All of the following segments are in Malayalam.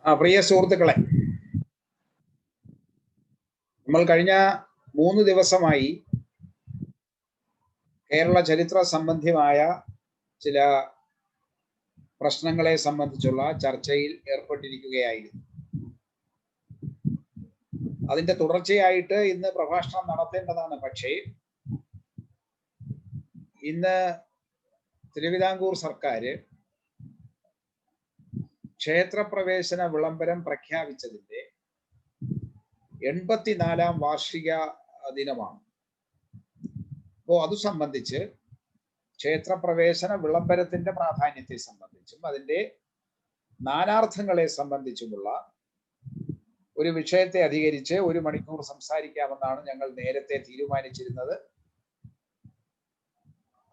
പ്രിയ സുഹൃത്തുക്കളെ, നമ്മൾ കഴിഞ്ഞ 3 ദിവസമായി കേരള ചരിത്ര സംബന്ധിയായ ചില പ്രശ്നങ്ങളെ സംബന്ധിച്ചുള്ള ചർച്ചയിൽ ഏർപ്പെട്ടിരിക്കുകയായിരുന്നു. അതിന്റെ തുടർച്ചയായിട്ട് ഇന്ന് പ്രഭാഷണം നടത്തേണ്ടതാണ്. പക്ഷേ ഇന്ന് തിരുവിതാംകൂർ സർക്കാർ ക്ഷേത്രപ്രവേശന വിളംബരം പ്രഖ്യാപിച്ചതിന്റെ 84ാം വാർഷിക ദിനമാണ്. അപ്പോൾ അത് സംബന്ധിച്ച് ക്ഷേത്രപ്രവേശന വിളംബരത്തിന്റെ പ്രാധാന്യത്തെ സംബന്ധിച്ചും അതിന്റെ നാനാർത്ഥങ്ങളെ സംബന്ധിച്ചുമുള്ള ഒരു വിഷയത്തെ അധികരിച്ച് 1 മണിക്കൂർ സംസാരിക്കാമെന്നാണ് ഞങ്ങൾ നേരത്തെ തീരുമാനിച്ചിരുന്നത്.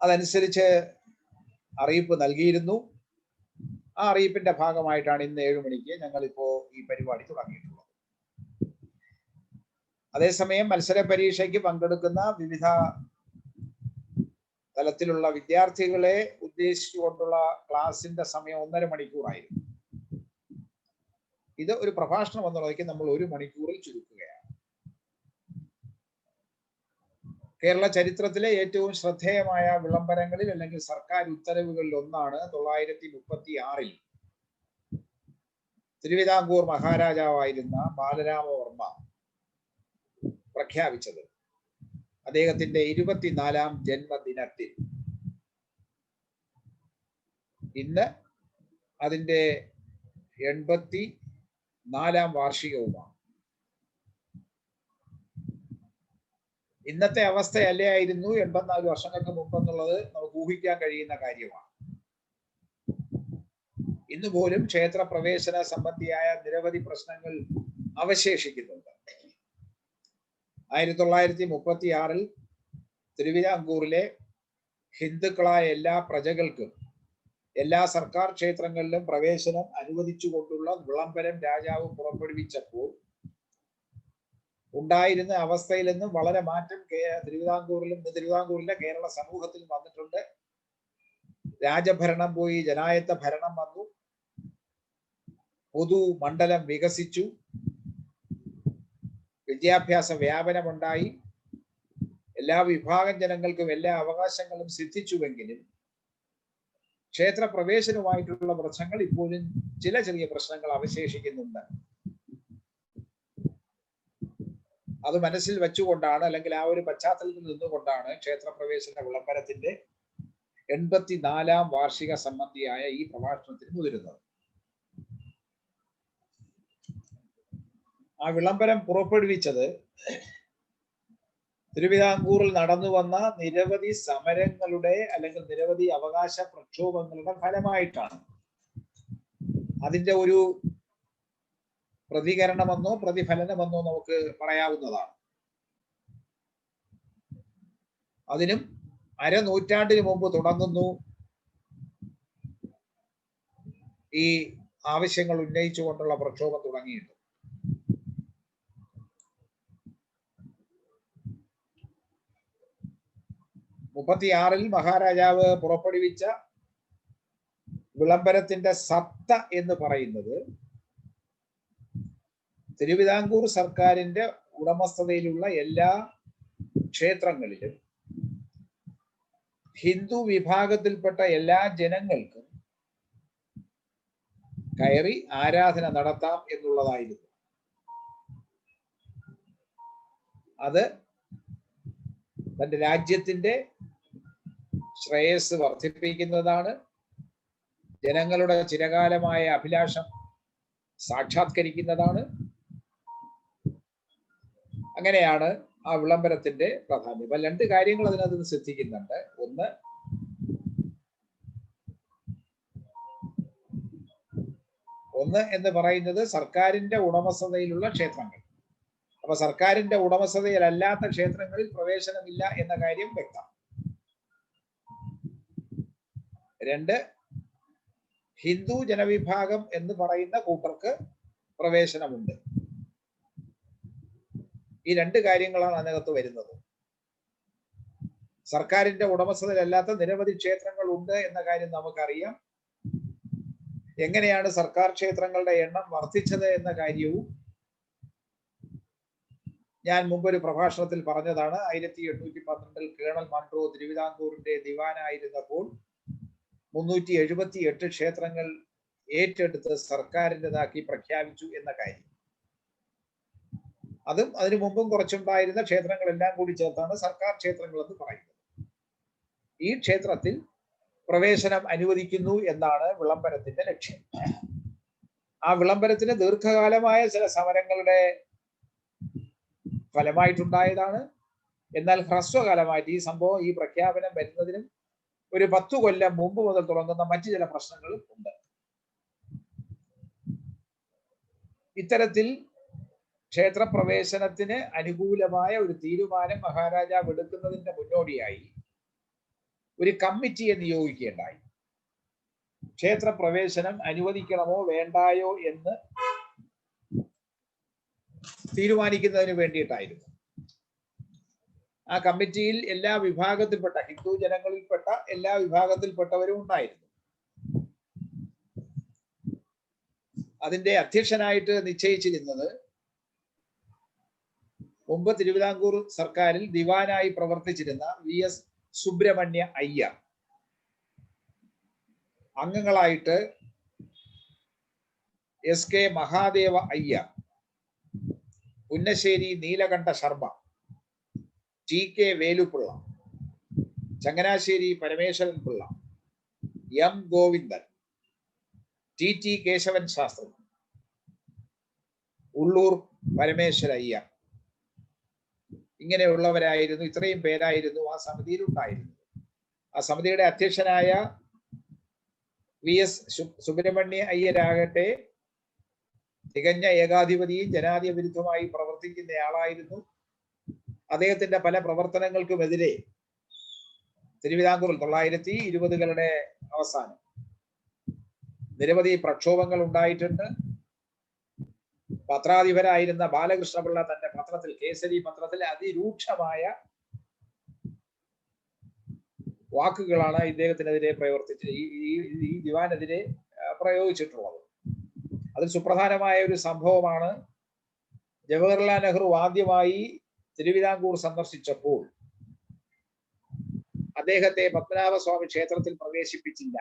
അതനുസരിച്ച് അറിയിപ്പ് നൽകിയിരുന്നു. ആ അറിയിപ്പിന്റെ ഭാഗമായിട്ടാണ് ഇന്ന് 7 മണിക്ക് ഞങ്ങളിപ്പോ ഈ പരിപാടി തുടങ്ങിയിട്ടുള്ളത്. അതേസമയം മത്സര പരീക്ഷയ്ക്ക് പങ്കെടുക്കുന്ന വിവിധ തലത്തിലുള്ള വിദ്യാർത്ഥികളെ ഉദ്ദേശിച്ചുകൊണ്ടുള്ള ക്ലാസിന്റെ സമയം 1.5 മണിക്കൂറായിരുന്നു. ഇത് ഒരു പ്രഭാഷണം എന്നുള്ളതൊക്കെ നമ്മൾ 1 മണിക്കൂറിൽ ചുരുക്കുകയാണ്. കേരള ചരിത്രത്തിലെ ഏറ്റവും ശ്രദ്ധേയമായ വിളംബരങ്ങളിൽ അല്ലെങ്കിൽ സർക്കാർ ഉത്തരവുകളിൽ ഒന്നാണ് 936-ൽ തിരുവിതാംകൂർ മഹാരാജാവായിരുന്ന ബാലരാമവർമ്മ പ്രഖ്യാപിച്ചത്. അദ്ദേഹത്തിന്റെ 24ാം ജന്മദിനത്തിൽ ഇന്ന് അതിന്റെ 84ാം വാർഷികവുമാണ്. ഇന്നത്തെ അവസ്ഥയല്ലേ ആയിരുന്നു 84 വർഷങ്ങൾക്ക് മുമ്പെന്നുള്ളത് നമുക്ക് ഊഹിക്കാൻ കഴിയുന്ന കാര്യമാണ്. ഇന്ന് പോലും ക്ഷേത്ര പ്രവേശന സംബന്ധിയായ നിരവധി പ്രശ്നങ്ങൾ അവശേഷിക്കുന്നുണ്ട്. 1936-ൽ തിരുവിതാംകൂറിലെ ഹിന്ദുക്കളായ എല്ലാ പ്രജകൾക്കും എല്ലാ സർക്കാർ ക്ഷേത്രങ്ങളിലും പ്രവേശനം അനുവദിച്ചുകൊണ്ടുള്ള വിളംബരം രാജാവ് പുറപ്പെടുവിച്ചപ്പോൾ ഉണ്ടായിരുന്ന അവസ്ഥയിൽ നിന്നും വളരെ മാറ്റം തിരുവിതാംകൂറിലെ കേരള സമൂഹത്തിൽ വന്നിട്ടുണ്ട്. രാജഭരണം പോയി ജനായത്ത ഭരണം വന്നു. പൊതു മണ്ഡലം വികസിച്ചു. വിദ്യാഭ്യാസ വ്യാപനമുണ്ടായി. എല്ലാ വിഭാഗം ജനങ്ങൾക്കും എല്ലാ അവകാശങ്ങളും സിദ്ധിച്ചുവെങ്കിലും ക്ഷേത്ര പ്രവേശനവുമായിട്ടുള്ള പ്രശ്നങ്ങൾ ഇപ്പോഴും ചില ചെറിയ പ്രശ്നങ്ങൾ അവശേഷിക്കുന്നുണ്ട്. അത് മനസ്സിൽ വെച്ചുകൊണ്ടാണ്, അല്ലെങ്കിൽ ആ ഒരു പശ്ചാത്തലത്തിൽ നിന്നുകൊണ്ടാണ് ക്ഷേത്രപ്രവേശന വിളംബരത്തിന്റെ 84ാം വാർഷിക സംബന്ധിയായ ഈ പ്രഭാഷണത്തിന് മുതിരുന്നത്. ആ വിളംബരം പുറപ്പെടുവിച്ചത് തിരുവിതാംകൂറിൽ നടന്നു വന്ന നിരവധി സമരങ്ങളുടെ അല്ലെങ്കിൽ നിരവധി അവകാശ പ്രക്ഷോഭങ്ങളുടെ ഫലമായിട്ടാണ്. അതിന്റെ ഒരു പ്രതികരണമെന്നോ പ്രതിഫലനമെന്നോ നമുക്ക് പറയാവുന്നതാണ്. അതിനും 1/2 നൂറ്റാണ്ടിന് മുമ്പ് തുടങ്ങുന്നു ഈ ആവശ്യങ്ങൾ ഉന്നയിച്ചുകൊണ്ടുള്ള പ്രക്ഷോഭം തുടങ്ങിയിട്ട്. 36-ൽ മഹാരാജാവ് പുറപ്പെടുവിച്ച വിളംബരത്തിന്റെ സത്ത എന്ന് പറയുന്നത് തിരുവിതാംകൂർ സർക്കാരിന്റെ ഉടമസ്ഥതയിലുള്ള എല്ലാ ക്ഷേത്രങ്ങളിലും ഹിന്ദു വിഭാഗത്തിൽപ്പെട്ട എല്ലാ ജനങ്ങൾക്കും കയറി ആരാധന നടത്താം എന്നുള്ളതായിരുന്നു. അത് തന്റെ രാജ്യത്തിന്റെ ശ്രേയസ് വർദ്ധിപ്പിക്കുന്നതാണ്. ജനങ്ങളുടെ ചിരകാലമായ അഭിലാഷം സാക്ഷാത്കരിക്കുന്നതാണ്. അങ്ങനെയാണ് ആ വിളംബരത്തിന്റെ പ്രാധാന്യം. അപ്പൊ 2 കാര്യങ്ങൾ അതിനകത്ത് ശ്രദ്ധിക്കുന്നുണ്ട്. ഒന്ന് എന്ന് പറയുന്നത് സർക്കാരിന്റെ ഉടമസ്ഥതയിലുള്ള ക്ഷേത്രങ്ങൾ. അപ്പൊ സർക്കാരിന്റെ ഉടമസ്ഥതയിലല്ലാത്ത ക്ഷേത്രങ്ങളിൽ പ്രവേശനമില്ല എന്ന കാര്യം വ്യക്തം. 2, ഹിന്ദു ജനവിഭാഗം എന്ന് പറയുന്ന കൂട്ടർക്ക് പ്രവേശനമുണ്ട്. ഈ 2 കാര്യങ്ങളാണ് അതിനകത്ത് വരുന്നത്. സർക്കാരിന്റെ ഉടമസ്ഥതയിലല്ലാത്ത നിരവധി ക്ഷേത്രങ്ങൾ ഉണ്ട് എന്ന കാര്യം നമുക്കറിയാം. എങ്ങനെയാണ് സർക്കാർ ക്ഷേത്രങ്ങളുടെ എണ്ണം വർദ്ധിച്ചത് എന്ന കാര്യവും ഞാൻ മുമ്പൊരു പ്രഭാഷണത്തിൽ പറഞ്ഞതാണ്. 1812 കേണൽ മൺട്രോ തിരുവിതാംകൂറിന്റെ ദിവാനായിരുന്നപ്പോൾ 378 ക്ഷേത്രങ്ങൾ ഏറ്റെടുത്ത് സർക്കാരിൻ്റെതാക്കി പ്രഖ്യാപിച്ചു എന്ന കാര്യം. അതും അതിനു മുമ്പും കുറച്ചുണ്ടായിരുന്ന ക്ഷേത്രങ്ങളെല്ലാം കൂടി ചേർത്താണ് സർക്കാർ ക്ഷേത്രങ്ങൾ എന്ന് പറയുന്നത്. ഈ ക്ഷേത്രത്തിൽ പ്രവേശനം അനുവദിക്കുന്നു എന്നാണ് വിളംബരത്തിന്റെ ലക്ഷ്യം. ആ വിളംബരത്തിന് ദീർഘകാലമായ ചില സമരങ്ങളുടെ ഫലമായിട്ടുണ്ടായതാണ്. എന്നാൽ ഹ്രസ്വകാലമായിട്ട് ഈ സംഭവം, ഈ പ്രഖ്യാപനം വരുന്നതിനും ഒരു 10 കൊല്ലം മുമ്പ് മുതൽ തുടങ്ങുന്ന മറ്റു ചില പ്രശ്നങ്ങളും ഉണ്ട്. ഇത്തരത്തിൽ ക്ഷേത്രപ്രവേശനത്തിന് അനുകൂലമായ ഒരു തീരുമാനം മഹാരാജാവ് എടുക്കുന്നതിന്റെ മുന്നോടിയായി ഒരു കമ്മിറ്റിയെ നിയോഗിക്കുകയുണ്ടായി. ക്ഷേത്രപ്രവേശനം അനുവദിക്കണമോ വേണ്ടായോ എന്ന് തീരുമാനിക്കുന്നതിന് വേണ്ടിയിട്ടായിരുന്നു. ആ കമ്മിറ്റിയിൽ എല്ലാ വിഭാഗത്തിൽപ്പെട്ട ഹിന്ദു ജനങ്ങളിൽപ്പെട്ട എല്ലാ വിഭാഗത്തിൽപ്പെട്ടവരും ഉണ്ടായിരുന്നു. അതിന്റെ അധ്യക്ഷനായിട്ട് നിശ്ചയിച്ചിരുന്നത് മുമ്പ് തിരുവിതാംകൂർ സർക്കാരിൽ ദിവാനായി പ്രവർത്തിച്ചിരുന്ന VS Subrahmanya Iyer. അംഗങ്ങളായിട്ട് SK Mahadeva Iyer, Punnassery Neelakanta Sharma, TK Velupillai, Changanassery Parameswaran Pillai, M Govindan, TT Keshavan Shastri, Ulloor Parameshwara Iyer. ഇങ്ങനെയുള്ളവരായിരുന്നു, ഇത്രയും പേരായിരുന്നു ആ സമിതിയിൽ ഉണ്ടായിരുന്നത്. ആ സമിതിയുടെ അധ്യക്ഷനായ VS സുബ്രഹ്മണ്യ അയ്യരാകട്ടെ തികഞ്ഞ ഏകാധിപതിയും ജനാധിപത്യവിരുദ്ധമായി പ്രവർത്തിക്കുന്നയാളായിരുന്നു. അദ്ദേഹത്തിന്റെ പല പ്രവർത്തനങ്ങൾക്കുമെതിരെ തിരുവിതാംകൂറിൽ 1920കളുടെ അവസാനം നിരവധി പ്രക്ഷോഭങ്ങൾ ഉണ്ടായിട്ടുണ്ട്. പത്രാധിപരായിരുന്ന ബാലകൃഷ്ണപിള്ള തന്റെ പത്രത്തിൽ, കേസരി പത്രത്തിൽ അതിരൂക്ഷമായ വാക്കുകളാണ് ഇദ്ദേഹത്തിനെതിരെ ഈ ദിവാനെതിരെ പ്രയോഗിച്ചിട്ടുള്ളത്. അതിൽ സുപ്രധാനമായ ഒരു സംഭവമാണ് ജവഹർലാൽ നെഹ്റു ആദ്യമായി തിരുവിതാംകൂർ സന്ദർശിച്ചപ്പോൾ അദ്ദേഹത്തെ പത്മനാഭസ്വാമി ക്ഷേത്രത്തിൽ പ്രവേശിപ്പിച്ചില്ല.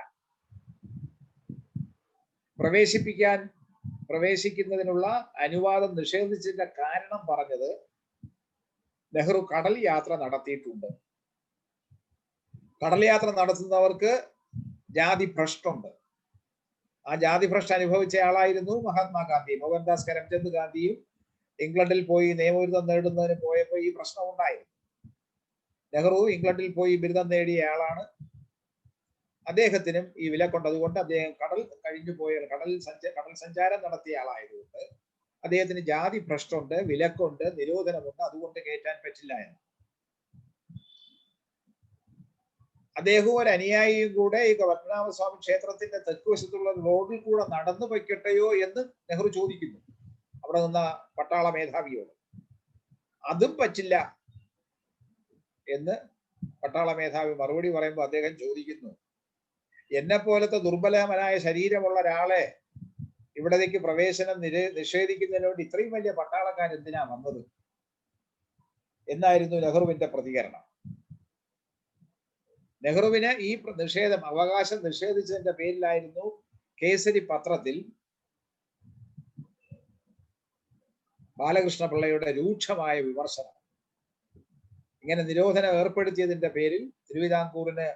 പ്രവേശിക്കുന്നതിനുള്ള അനുവാദം നിഷേധിച്ചതിന്റെ കാരണം പറഞ്ഞത് നെഹ്റു കടൽ യാത്ര നടത്തിയിട്ടുണ്ട്. കടൽ യാത്ര നടത്തുന്നവർക്ക് ജാതി ഭ്രഷ്ടുണ്ട്. ആ ജാതി ഭ്രഷ്ട് അനുഭവിച്ച ആളായിരുന്നു മഹാത്മാഗാന്ധി. മോഹൻദാസ് കരംചന്ദ് ഗാന്ധിയും ഇംഗ്ലണ്ടിൽ പോയി നിയമബിരുദം നേടുന്നതിന് പോയപ്പോൾ ഈ പ്രശ്നം ഉണ്ടായിരുന്നു. നെഹ്റു ഇംഗ്ലണ്ടിൽ പോയി ബിരുദം നേടിയ ആളാണ്. അദ്ദേഹത്തിനും ഈ വിലക്കുണ്ട്. അതുകൊണ്ട് അദ്ദേഹം കടൽ സഞ്ചാരം നടത്തിയ ആളായതുകൊണ്ട് അദ്ദേഹത്തിന് ജാതി ഭ്രഷ്ടുണ്ട്, വിലക്കുണ്ട്, നിരോധനമുണ്ട്. അതുകൊണ്ട് കയറ്റാൻ പറ്റില്ല എന്ന്. അദ്ദേഹവും ഒരു അനുയായിയും കൂടെ ഈ പത്മനാഭസ്വാമി ക്ഷേത്രത്തിന്റെ തെക്കുവശത്തുള്ള റോഡിൽ കൂടെ നടന്നു പൊയ്ക്കട്ടെയോ എന്ന് നെഹ്റു ചോദിക്കുന്നു അവിടെ നിന്ന പട്ടാള മേധാവിയോട്. അതും പറ്റില്ല എന്ന് പട്ടാള മേധാവി മറുപടി പറയുമ്പോൾ അദ്ദേഹം ചോദിക്കുന്നു, എന്നെ പോലത്തെ ദുർബലമനായ ശരീരമുള്ള ഒരാളെ ഇവിടേക്ക് പ്രവേശനം നിഷേധിക്കുന്നതിനോട് ഇത്രയും വലിയ പട്ടാളക്കാർ എന്തിനാ വന്നത് എന്നായിരുന്നു നെഹ്റുവിന്റെ പ്രതികരണം. നെഹ്റുവിന് ഈ അവകാശം നിഷേധിച്ചതിന്റെ പേരിലായിരുന്നു കേസരി പത്രത്തിൽ ബാലകൃഷ്ണപിള്ളയുടെ രൂക്ഷമായ വിമർശനം. ഇങ്ങനെ നിരോധനം ഏർപ്പെടുത്തിയതിന്റെ പേരിൽ തിരുവിതാംകൂറിന്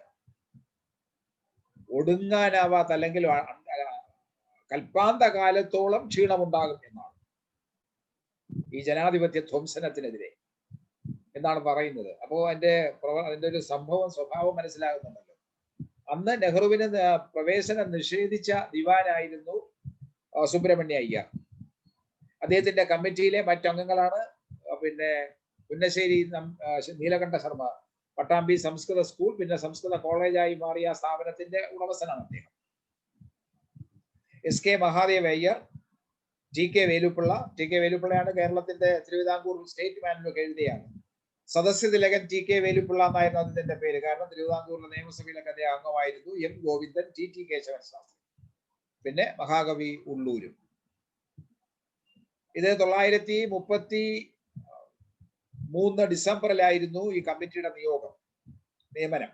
ഒടുങ്ങാനാവാത്ത, അല്ലെങ്കിൽ കൽപ്പാന്ത കാലത്തോളം ക്ഷീണമുണ്ടാകും എന്നാണ് ഈ ജനാധിപത്യ ധ്വംസനത്തിനെതിരെ എന്നാണ് പറയുന്നത്. അപ്പോ അതിന്റെ ഒരു സ്വഭാവം മനസ്സിലാകുന്നുണ്ടല്ലോ. അന്ന് നെഹ്റുവിന് പ്രവേശനം നിഷേധിച്ച ദിവാനായിരുന്നു സുബ്രഹ്മണ്യ അയ്യർ. അദ്ദേഹത്തിന്റെ കമ്മിറ്റിയിലെ മറ്റംഗങ്ങളാണ് പുന്നശ്ശേരി നീലകണ്ഠ ശർമ്മ, പട്ടാമ്പി സംസ്കൃത സ്കൂൾ, പിന്നെ സംസ്കൃത കോളേജായി മാറിയ സ്ഥാപനത്തിന്റെ ഉടമസ്ഥനാണ് അദ്ദേഹം. SK Mahadeva Iyer, TK Velupillai. TK വേലുപിള്ളയാണ് കേരളത്തിന്റെ തിരുവിതാംകൂർ സ്റ്റേറ്റ് മാനുവൽ എഴുതിയാണ്. സദസ്യ തിലകൻ TK വേലുപിള്ള എന്നായിരുന്നു അതിന്റെ പേര്. കാരണം തിരുവിതാംകൂറിലെ നിയമസഭയിലൊക്കെ അദ്ദേഹം അംഗമായിരുന്നു. M Govindan, TT Keshavan Shastri. പിന്നെ മഹാകവി ഉള്ളൂരും. ഇത് 933 ഡിസംബറിലായിരുന്നു ഈ കമ്മിറ്റിയുടെ നിയമനം.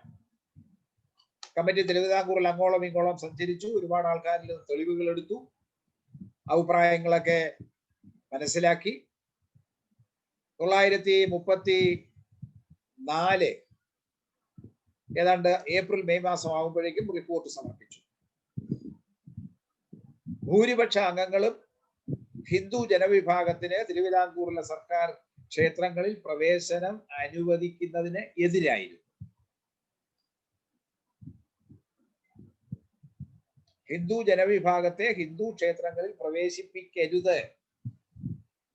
കമ്മിറ്റി തിരുവിതാംകൂറിൽ അങ്ങോളം ഇങ്ങോളം സഞ്ചരിച്ചു, ഒരുപാട് ആൾക്കാരിൽ നിന്ന് തെളിവുകൾ എടുത്തു, അഭിപ്രായങ്ങളൊക്കെ മനസ്സിലാക്കി. 934 ഏതാണ്ട് ഏപ്രിൽ മെയ് മാസം ആകുമ്പോഴേക്കും റിപ്പോർട്ട് സമർപ്പിച്ചു. ഭൂരിപക്ഷ അംഗങ്ങളും ഹിന്ദു ജനവിഭാഗത്തിന് തിരുവിതാംകൂറിലെ സർക്കാർ ക്ഷേത്രങ്ങളിൽ പ്രവേശനം അനുവദിക്കുന്നതിന് എതിരായിരുന്നു. ഹിന്ദു ജനവിഭാഗത്തെ ഹിന്ദു ക്ഷേത്രങ്ങളിൽ പ്രവേശിപ്പിക്കരുത്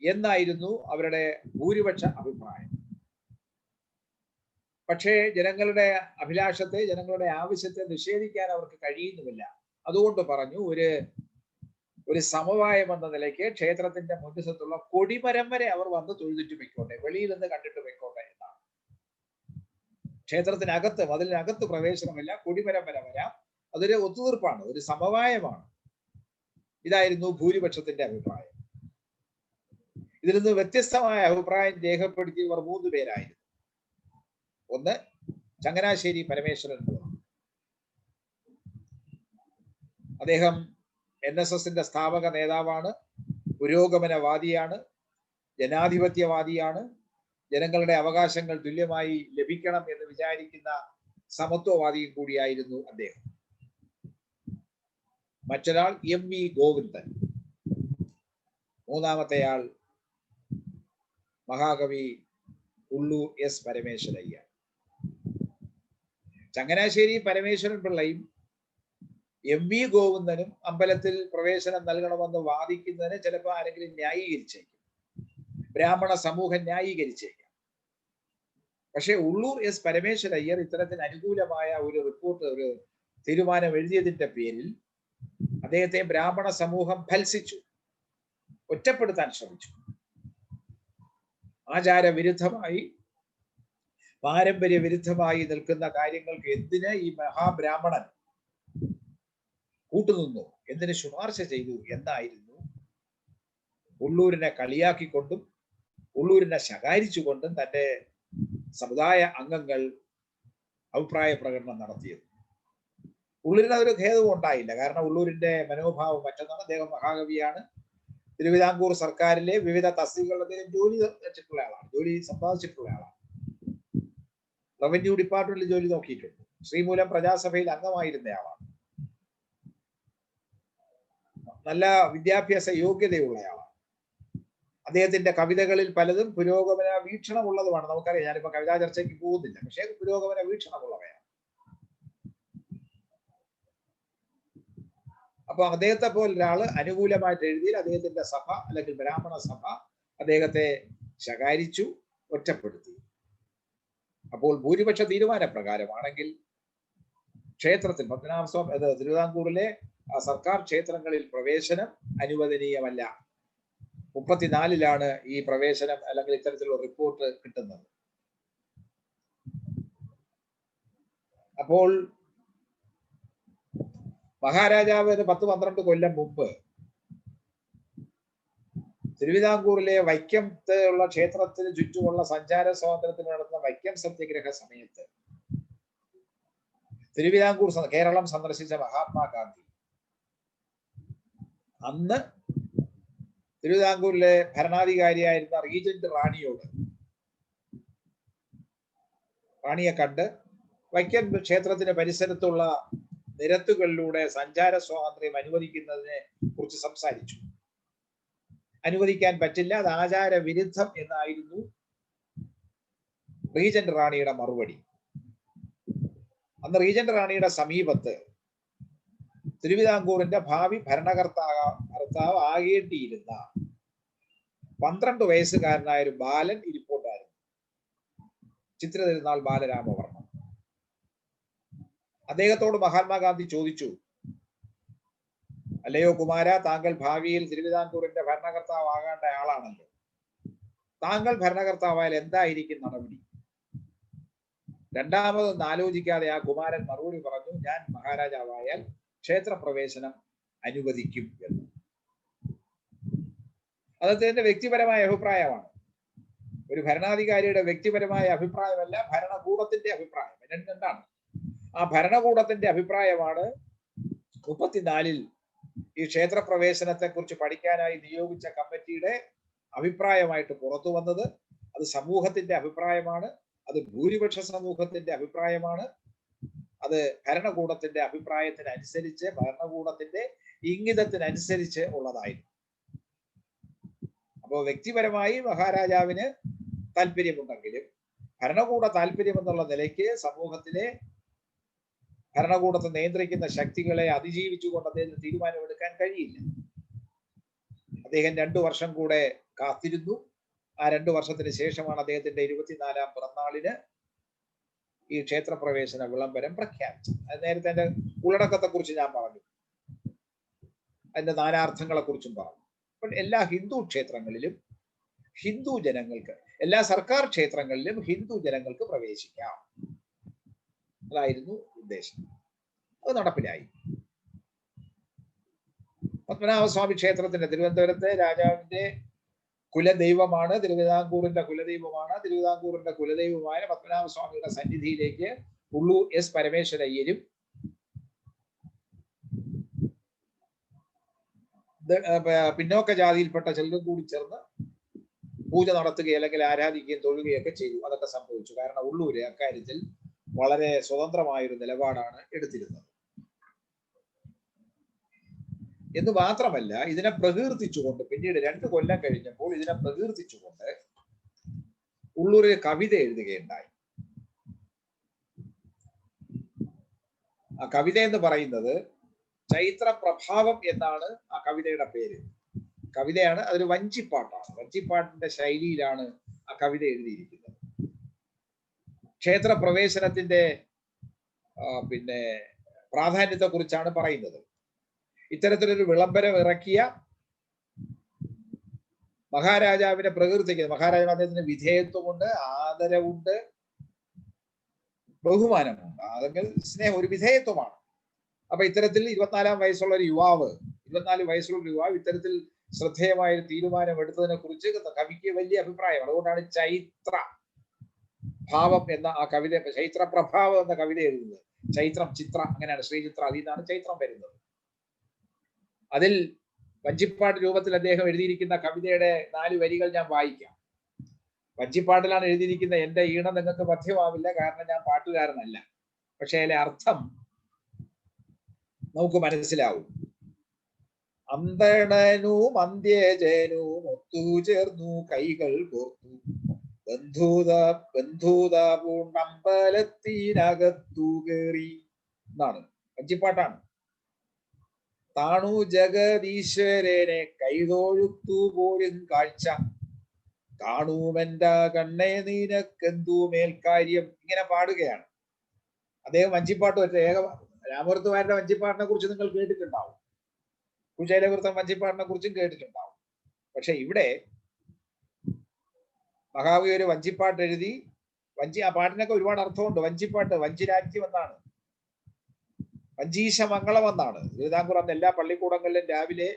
എന്നായിരുന്നു അവരുടെ ഭൂരിപക്ഷ അഭിപ്രായം. പക്ഷേ ജനങ്ങളുടെ അഭിലാഷത്തെ, ജനങ്ങളുടെ ആവശ്യത്തെ നിഷേധിക്കാൻ അവർക്ക് കഴിയുന്നുമില്ല. അതുകൊണ്ട് പറഞ്ഞു, ഒരു സമവായം എന്ന നിലയ്ക്ക് ക്ഷേത്രത്തിന്റെ മുൻവശത്തുള്ള കൊടിമരം വരെ അവർ വന്ന് തൊഴുതിട്ട് വെക്കോട്ടെ, വെളിയിൽ നിന്ന് കണ്ടിട്ട് വെക്കോട്ടെ എന്നാണ്. ക്ഷേത്രത്തിനകത്ത്, മതിലിനകത്ത് പ്രവേശനമില്ല, കൊടിമരം വരെ വരാം. അതൊരു ഒത്തുതീർപ്പാണ്, ഒരു സമവായമാണ്. ഇതായിരുന്നു ഭൂരിപക്ഷത്തിന്റെ അഭിപ്രായം. ഇതിൽ നിന്ന് വ്യത്യസ്തമായ അഭിപ്രായം രേഖപ്പെടുത്തിയവർ 3 പേരായിരുന്നു. ഒന്ന് ചങ്ങനാശ്ശേരി പരമേശ്വരൻ. അദ്ദേഹം NSSന്റെ സ്ഥാപക നേതാവാണ്, പുരോഗമനവാദിയാണ്, ജനാധിപത്യവാദിയാണ്, ജനങ്ങളുടെ അവകാശങ്ങൾ തുല്യമായി ലഭിക്കണം എന്ന് വിചാരിക്കുന്ന സമത്വവാദിയും കൂടിയായിരുന്നു അദ്ദേഹം. മറ്റൊരാൾ MV ഗോവിന്ദൻ. മൂന്നാമത്തെയാൾ മഹാകവി ഉള്ളൂർ S പരമേശ്വരയ്യ. ചങ്ങനാശ്ശേരി പരമേശ്വരൻ പിള്ളയും MV ഗോവിന്ദനും അമ്പലത്തിൽ പ്രവേശനം നൽകണമെന്ന് വാദിക്കുന്നതിന് ചിലപ്പോൾ ആരെങ്കിലും ന്യായീകരിച്ചേക്കും, ബ്രാഹ്മണ സമൂഹം ന്യായീകരിച്ചേക്കാം. പക്ഷെ ഉള്ളൂർ S പരമേശ്വരയ്യർ ഇത്തരത്തിന് അനുകൂലമായ ഒരു റിപ്പോർട്ട്, ഒരു തീരുമാനം എഴുതിയതിന്റെ പേരിൽ അദ്ദേഹത്തെ ബ്രാഹ്മണ സമൂഹം ഭത്സിച്ചു, ഒറ്റപ്പെടുത്താൻ ശ്രമിച്ചു. ആചാരവിരുദ്ധമായി, പാരമ്പര്യ വിരുദ്ധമായി നിൽക്കുന്ന കാര്യങ്ങൾക്ക് എന്തിന് ഈ മഹാബ്രാഹ്മണൻ കൂട്ടുനിന്നു, എന്തിന് ശുപാർശ ചെയ്തു എന്നായിരുന്നു ഉള്ളൂരിനെ കളിയാക്കിക്കൊണ്ടും ഉള്ളൂരിനെ ശകാരിച്ചുകൊണ്ടും തന്റെ സമുദായ അംഗങ്ങൾ അഭിപ്രായ പ്രകടനം നടത്തിയത്. ഉള്ളൂരിന് അതൊരു ഖേദവും ഉണ്ടായില്ല. കാരണം ഉള്ളൂരിന്റെ മനോഭാവം മറ്റൊന്നാണ്. അദ്ദേഹം മഹാകവിയാണ്. തിരുവിതാംകൂർ സർക്കാരിലെ വിവിധ തസ്തികകളിൽ അദ്ദേഹം ജോലി വെച്ചിട്ടുള്ള ആളാണ്, ജോലി സമ്പാദിച്ചിട്ടുള്ള ആളാണ്. റവന്യൂ ഡിപ്പാർട്ട്മെന്റിൽ ജോലി നോക്കിയിട്ടുണ്ട്. ശ്രീമൂലം പ്രജാസഭയിൽ അംഗമായിരുന്ന ആളാണ്. നല്ല വിദ്യാഭ്യാസ യോഗ്യതയുള്ള ആളാണ്. അദ്ദേഹത്തിന്റെ കവിതകളിൽ പലതും പുരോഗമന വീക്ഷണമുള്ളതുമാണ്. നമുക്കറിയാം, ഞാനിപ്പോ കവിതാ ചർച്ചയ്ക്ക് പോകുന്നില്ല, പക്ഷേ പുരോഗമന വീക്ഷണമുള്ളവയാണ്. അപ്പൊ അദ്ദേഹത്തെ പോലെ ഒരാള് അനുകൂലമായിട്ട് എഴുതിയിൽ അദ്ദേഹത്തിന്റെ സഭ അല്ലെങ്കിൽ ബ്രാഹ്മണ സഭ അദ്ദേഹത്തെ ശകാരിച്ചു, ഒറ്റപ്പെടുത്തി. അപ്പോൾ ഭൂരിപക്ഷ തീരുമാനപ്രകാരമാണെങ്കിൽ ക്ഷേത്രത്തിൽ പത്മനാഭസ്വാമി തിരുവിതാംകൂറിലെ സർക്കാർ ക്ഷേത്രങ്ങളിൽ പ്രവേശനം അനുവദനീയമല്ല. 34 ഈ പ്രവേശനം അല്ലെങ്കിൽ ഇത്തരത്തിലുള്ള റിപ്പോർട്ട് കിട്ടുന്നത്. അപ്പോൾ മഹാരാജാവ് 10-12 കൊല്ലം മുമ്പ് തിരുവിതാംകൂറിലെ വൈക്കത്ത് ഉള്ള ക്ഷേത്രത്തിന് ചുറ്റുമുള്ള സഞ്ചാര സ്വാതന്ത്ര്യത്തിന് നടന്ന വൈക്കം സത്യാഗ്രഹ സമയത്ത് തിരുവിതാംകൂർ കേരളം സന്ദർശിച്ച മഹാത്മാഗാന്ധി അന്ന് തിരുവിതാംകൂറിലെ ഭരണാധികാരിയായിരുന്ന റീജന്റ് റാണിയെ കണ്ട് വൈക്കം ക്ഷേത്രത്തിന് പരിസരത്തുള്ള നിരത്തുകളിലൂടെ സഞ്ചാര സ്വാതന്ത്ര്യം അനുവദിക്കുന്നതിനെ കുറിച്ച് സംസാരിച്ചു. അനുവദിക്കാൻ പറ്റില്ല, അത് ആചാര വിരുദ്ധം എന്നായിരുന്നു റീജന്റ് റാണിയുടെ മറുപടി. അന്ന് റീജന്റ് റാണിയുടെ സമീപത്ത് തിരുവിതാംകൂറിന്റെ ഭാവി ഭരണകർത്താവ് ആകേണ്ടിയിരുന്ന 12 വയസ്സുകാരനായ ഒരു ബാലൻ ഇരിപ്പുണ്ടായിരുന്നു, ചിത്രതിരുനാൾ ബാലരാമവർമ്മ. അദ്ദേഹത്തോട് മഹാത്മാഗാന്ധി ചോദിച്ചു, അല്ലയോ കുമാര, താങ്കൾ ഭാവിയിൽ തിരുവിതാംകൂറിന്റെ ഭരണകർത്താവാകേണ്ട ആളാണല്ലോ, താങ്കൾ ഭരണകർത്താവായാൽ എന്തായിരിക്കും നടപടി? രണ്ടാമതൊന്നും ആലോചിക്കാതെ ആ കുമാരൻ മറുപടി പറഞ്ഞു, ഞാൻ മഹാരാജാവായാൽ ക്ഷേത്രപ്രവേശനം അനുവദിക്കും എന്ന്. അത് അദ്ദേഹത്തിന്റെ വ്യക്തിപരമായ അഭിപ്രായമാണ്. ഒരു ഭരണാധികാരിയുടെ വ്യക്തിപരമായ അഭിപ്രായമല്ല, ഭരണകൂടത്തിന്റെ അഭിപ്രായം. രണ്ടാണ്. ആ ഭരണകൂടത്തിന്റെ അഭിപ്രായമാണ് 34-ൽ ഈ ക്ഷേത്രപ്രവേശനത്തെ കുറിച്ച് പഠിക്കാനായി നിയോഗിച്ച കമ്മിറ്റിയുടെ അഭിപ്രായമായിട്ട് പുറത്തു വന്നത്. അത് സമൂഹത്തിന്റെ അഭിപ്രായമാണ്, അത് ഭൂരിപക്ഷ സമൂഹത്തിന്റെ അഭിപ്രായമാണ്, അത് ഭരണകൂടത്തിന്റെ അഭിപ്രായത്തിനനുസരിച്ച്, ഭരണകൂടത്തിന്റെ ഇംഗിതത്തിനനുസരിച്ച് ഉള്ളതായിരുന്നു. അപ്പോൾ വ്യക്തിപരമായി മഹാരാജാവിന് താല്പര്യമുണ്ടെങ്കിലും ഭരണകൂട താല്പര്യം എന്നുള്ള നിലയ്ക്ക് സമൂഹത്തിലെ ഭരണകൂടത്തെ നിയന്ത്രിക്കുന്ന ശക്തികളെ അതിജീവിച്ചുകൊണ്ട് അദ്ദേഹത്തിന് തീരുമാനമെടുക്കാൻ കഴിയില്ല. അദ്ദേഹം 2 വർഷം കൂടെ കാത്തിരുന്നു. ആ 2 വർഷത്തിന് ശേഷമാണ് അദ്ദേഹത്തിന്റെ 24-ാം പിറന്നാളിന് ഈ ക്ഷേത്രപ്രവേശന വിളംബരം പ്രഖ്യാപിച്ചത്. അത് നേരത്തെ അതിന്റെ ഉള്ളടക്കത്തെ കുറിച്ച് ഞാൻ പറഞ്ഞു, അതിന്റെ നാനാർത്ഥങ്ങളെ കുറിച്ചും പറഞ്ഞു. അപ്പോൾ എല്ലാ ഹിന്ദു ക്ഷേത്രങ്ങളിലും ഹിന്ദു ജനങ്ങൾക്ക്, എല്ലാ സർക്കാർ ക്ഷേത്രങ്ങളിലും ഹിന്ദു ജനങ്ങൾക്ക് പ്രവേശിക്കാം, അതായിരുന്നു ഉദ്ദേശം. അത് നടപ്പിലായി. പത്മനാഭസ്വാമി ക്ഷേത്രത്തിന്റെ, തിരുവനന്തപുരത്തെ രാജാവിന്റെ കുലദൈവമാണ്, തിരുവിതാംകൂറിന്റെ കുലദൈവമാണ്. തിരുവിതാംകൂറിന്റെ കുലദൈവമായ പത്മനാഭസ്വാമിയുടെ സന്നിധിയിലേക്ക് ഉള്ളൂർ എസ് പരമേശ്വരയ്യരും പിന്നോക്ക ജാതിയിൽപ്പെട്ട ചിലരും കൂടി ചേർന്ന് പൂജ നടത്തുകയും അല്ലെങ്കിൽ ആരാധിക്കുകയും തൊഴുകയൊക്കെ ചെയ്തു. അതൊക്കെ സംഭവിച്ചു. കാരണം ഉള്ളൂര് അക്കാര്യത്തിൽ വളരെ സ്വതന്ത്രമായൊരു നിലപാടാണ് എടുത്തിരുന്നത്. എന്ന് മാത്രമല്ല, ഇതിനെ പ്രകീർത്തിച്ചുകൊണ്ട് പിന്നീട് 2 കൊല്ലം കഴിഞ്ഞപ്പോൾ ഇതിനെ പ്രകീർത്തിച്ചുകൊണ്ട് ഉള്ളൂരിൽ കവിത എഴുതുകയുണ്ടായി. ആ കവിത എന്ന് പറയുന്നത് ചൈത്ര പ്രഭാവം എന്നാണ് ആ കവിതയുടെ പേര്. കവിതയാണ്, അതൊരു വഞ്ചിപ്പാട്ടാണ്. വഞ്ചിപ്പാട്ടിന്റെ ശൈലിയിലാണ് ആ കവിത എഴുതിയിരിക്കുന്നത്. ക്ഷേത്ര പ്രവേശനത്തിന്റെ പ്രാധാന്യത്തെ കുറിച്ചാണ് പറയുന്നത്. ഇത്തരത്തിലൊരു വിളംബരം ഇറക്കിയ മഹാരാജാവിനെ പ്രകീർത്തിക്കുന്നത്. മഹാരാജാവ് അദ്ദേഹത്തിന് വിധേയത്വമുണ്ട്, ആദരവുണ്ട്, ബഹുമാനമുണ്ട്, അതെങ്കിൽ സ്നേഹം, ഒരു വിധേയത്വമാണ്. അപ്പൊ ഇത്തരത്തിൽ 24 വയസ്സുള്ള ഒരു യുവാവ്, 24 വയസ്സുള്ള ഒരു യുവാവ് ഇത്തരത്തിൽ ശ്രദ്ധേയമായ ഒരു തീരുമാനം എടുത്തതിനെ കുറിച്ച് കവിക്ക് വലിയ അഭിപ്രായമാണ്. അതുകൊണ്ടാണ് ചൈത്ര ഭാവം എന്ന ആ കവിത, ചൈത്ര പ്രഭാവം എന്ന കവിത എഴുതുന്നത്. ചൈത്രം, ചിത്ര, അങ്ങനെയാണ്, ശ്രീചിത്ര, അതിൽ നിന്നാണ് ചൈത്രം വരുന്നത്. അതിൽ വഞ്ചിപ്പാട്ട് രൂപത്തിൽ അദ്ദേഹം എഴുതിയിരിക്കുന്ന കവിതയുടെ 4 വരികൾ ഞാൻ വായിക്കാം. വഞ്ചിപ്പാട്ടിലാണ് എഴുതിയിരിക്കുന്ന. എന്റെ ഈണം നിങ്ങൾക്ക് ബധ്യമാവില്ല, കാരണം ഞാൻ പാട്ടുകാരനല്ല. പക്ഷെ അതിലെ അർത്ഥം നമുക്ക് മനസ്സിലാവും. അന്തണനും അന്ത്യജനും ഒത്തുചേർന്നു കൈകൾ കോർത്തു, ബന്ധൂത പൂണ്ടമ്പലത്തിനകത്തു കയറി എന്നാണ്. വഞ്ചിപ്പാട്ടാണ്. താണു ജഗദീശ്വരനെ കൈതൊഴുത്തു പോലും കാഴ്ച, കാണുമെന്റെ കണ്ണേ നിനക്കെന്തു മേൽക്കാര്യം, ഇങ്ങനെ പാടുകയാണ് അദ്ദേഹം. വഞ്ചിപ്പാട്ട് രാമവർത്തുമാരുടെ വഞ്ചിപ്പാട്ടിനെ കുറിച്ച് നിങ്ങൾ കേട്ടിട്ടുണ്ടാവും, കുചേലവൃത്തം വഞ്ചിപ്പാട്ടിനെ കുറിച്ചും കേട്ടിട്ടുണ്ടാവും. പക്ഷെ ഇവിടെ മഹാകവി ഒരു വഞ്ചിപ്പാട്ട് എഴുതി. ആ പാട്ടിനൊക്കെ ഒരുപാട് അർത്ഥമുണ്ട്. വഞ്ചിപ്പാട്ട്, വഞ്ചിരാജ്യം എന്നാണ്, വഞ്ചീശ മംഗളം എന്നാണ്. തിരുവിതാംകൂർ എല്ലാ പള്ളിക്കൂടങ്ങളിലും രാവിലെ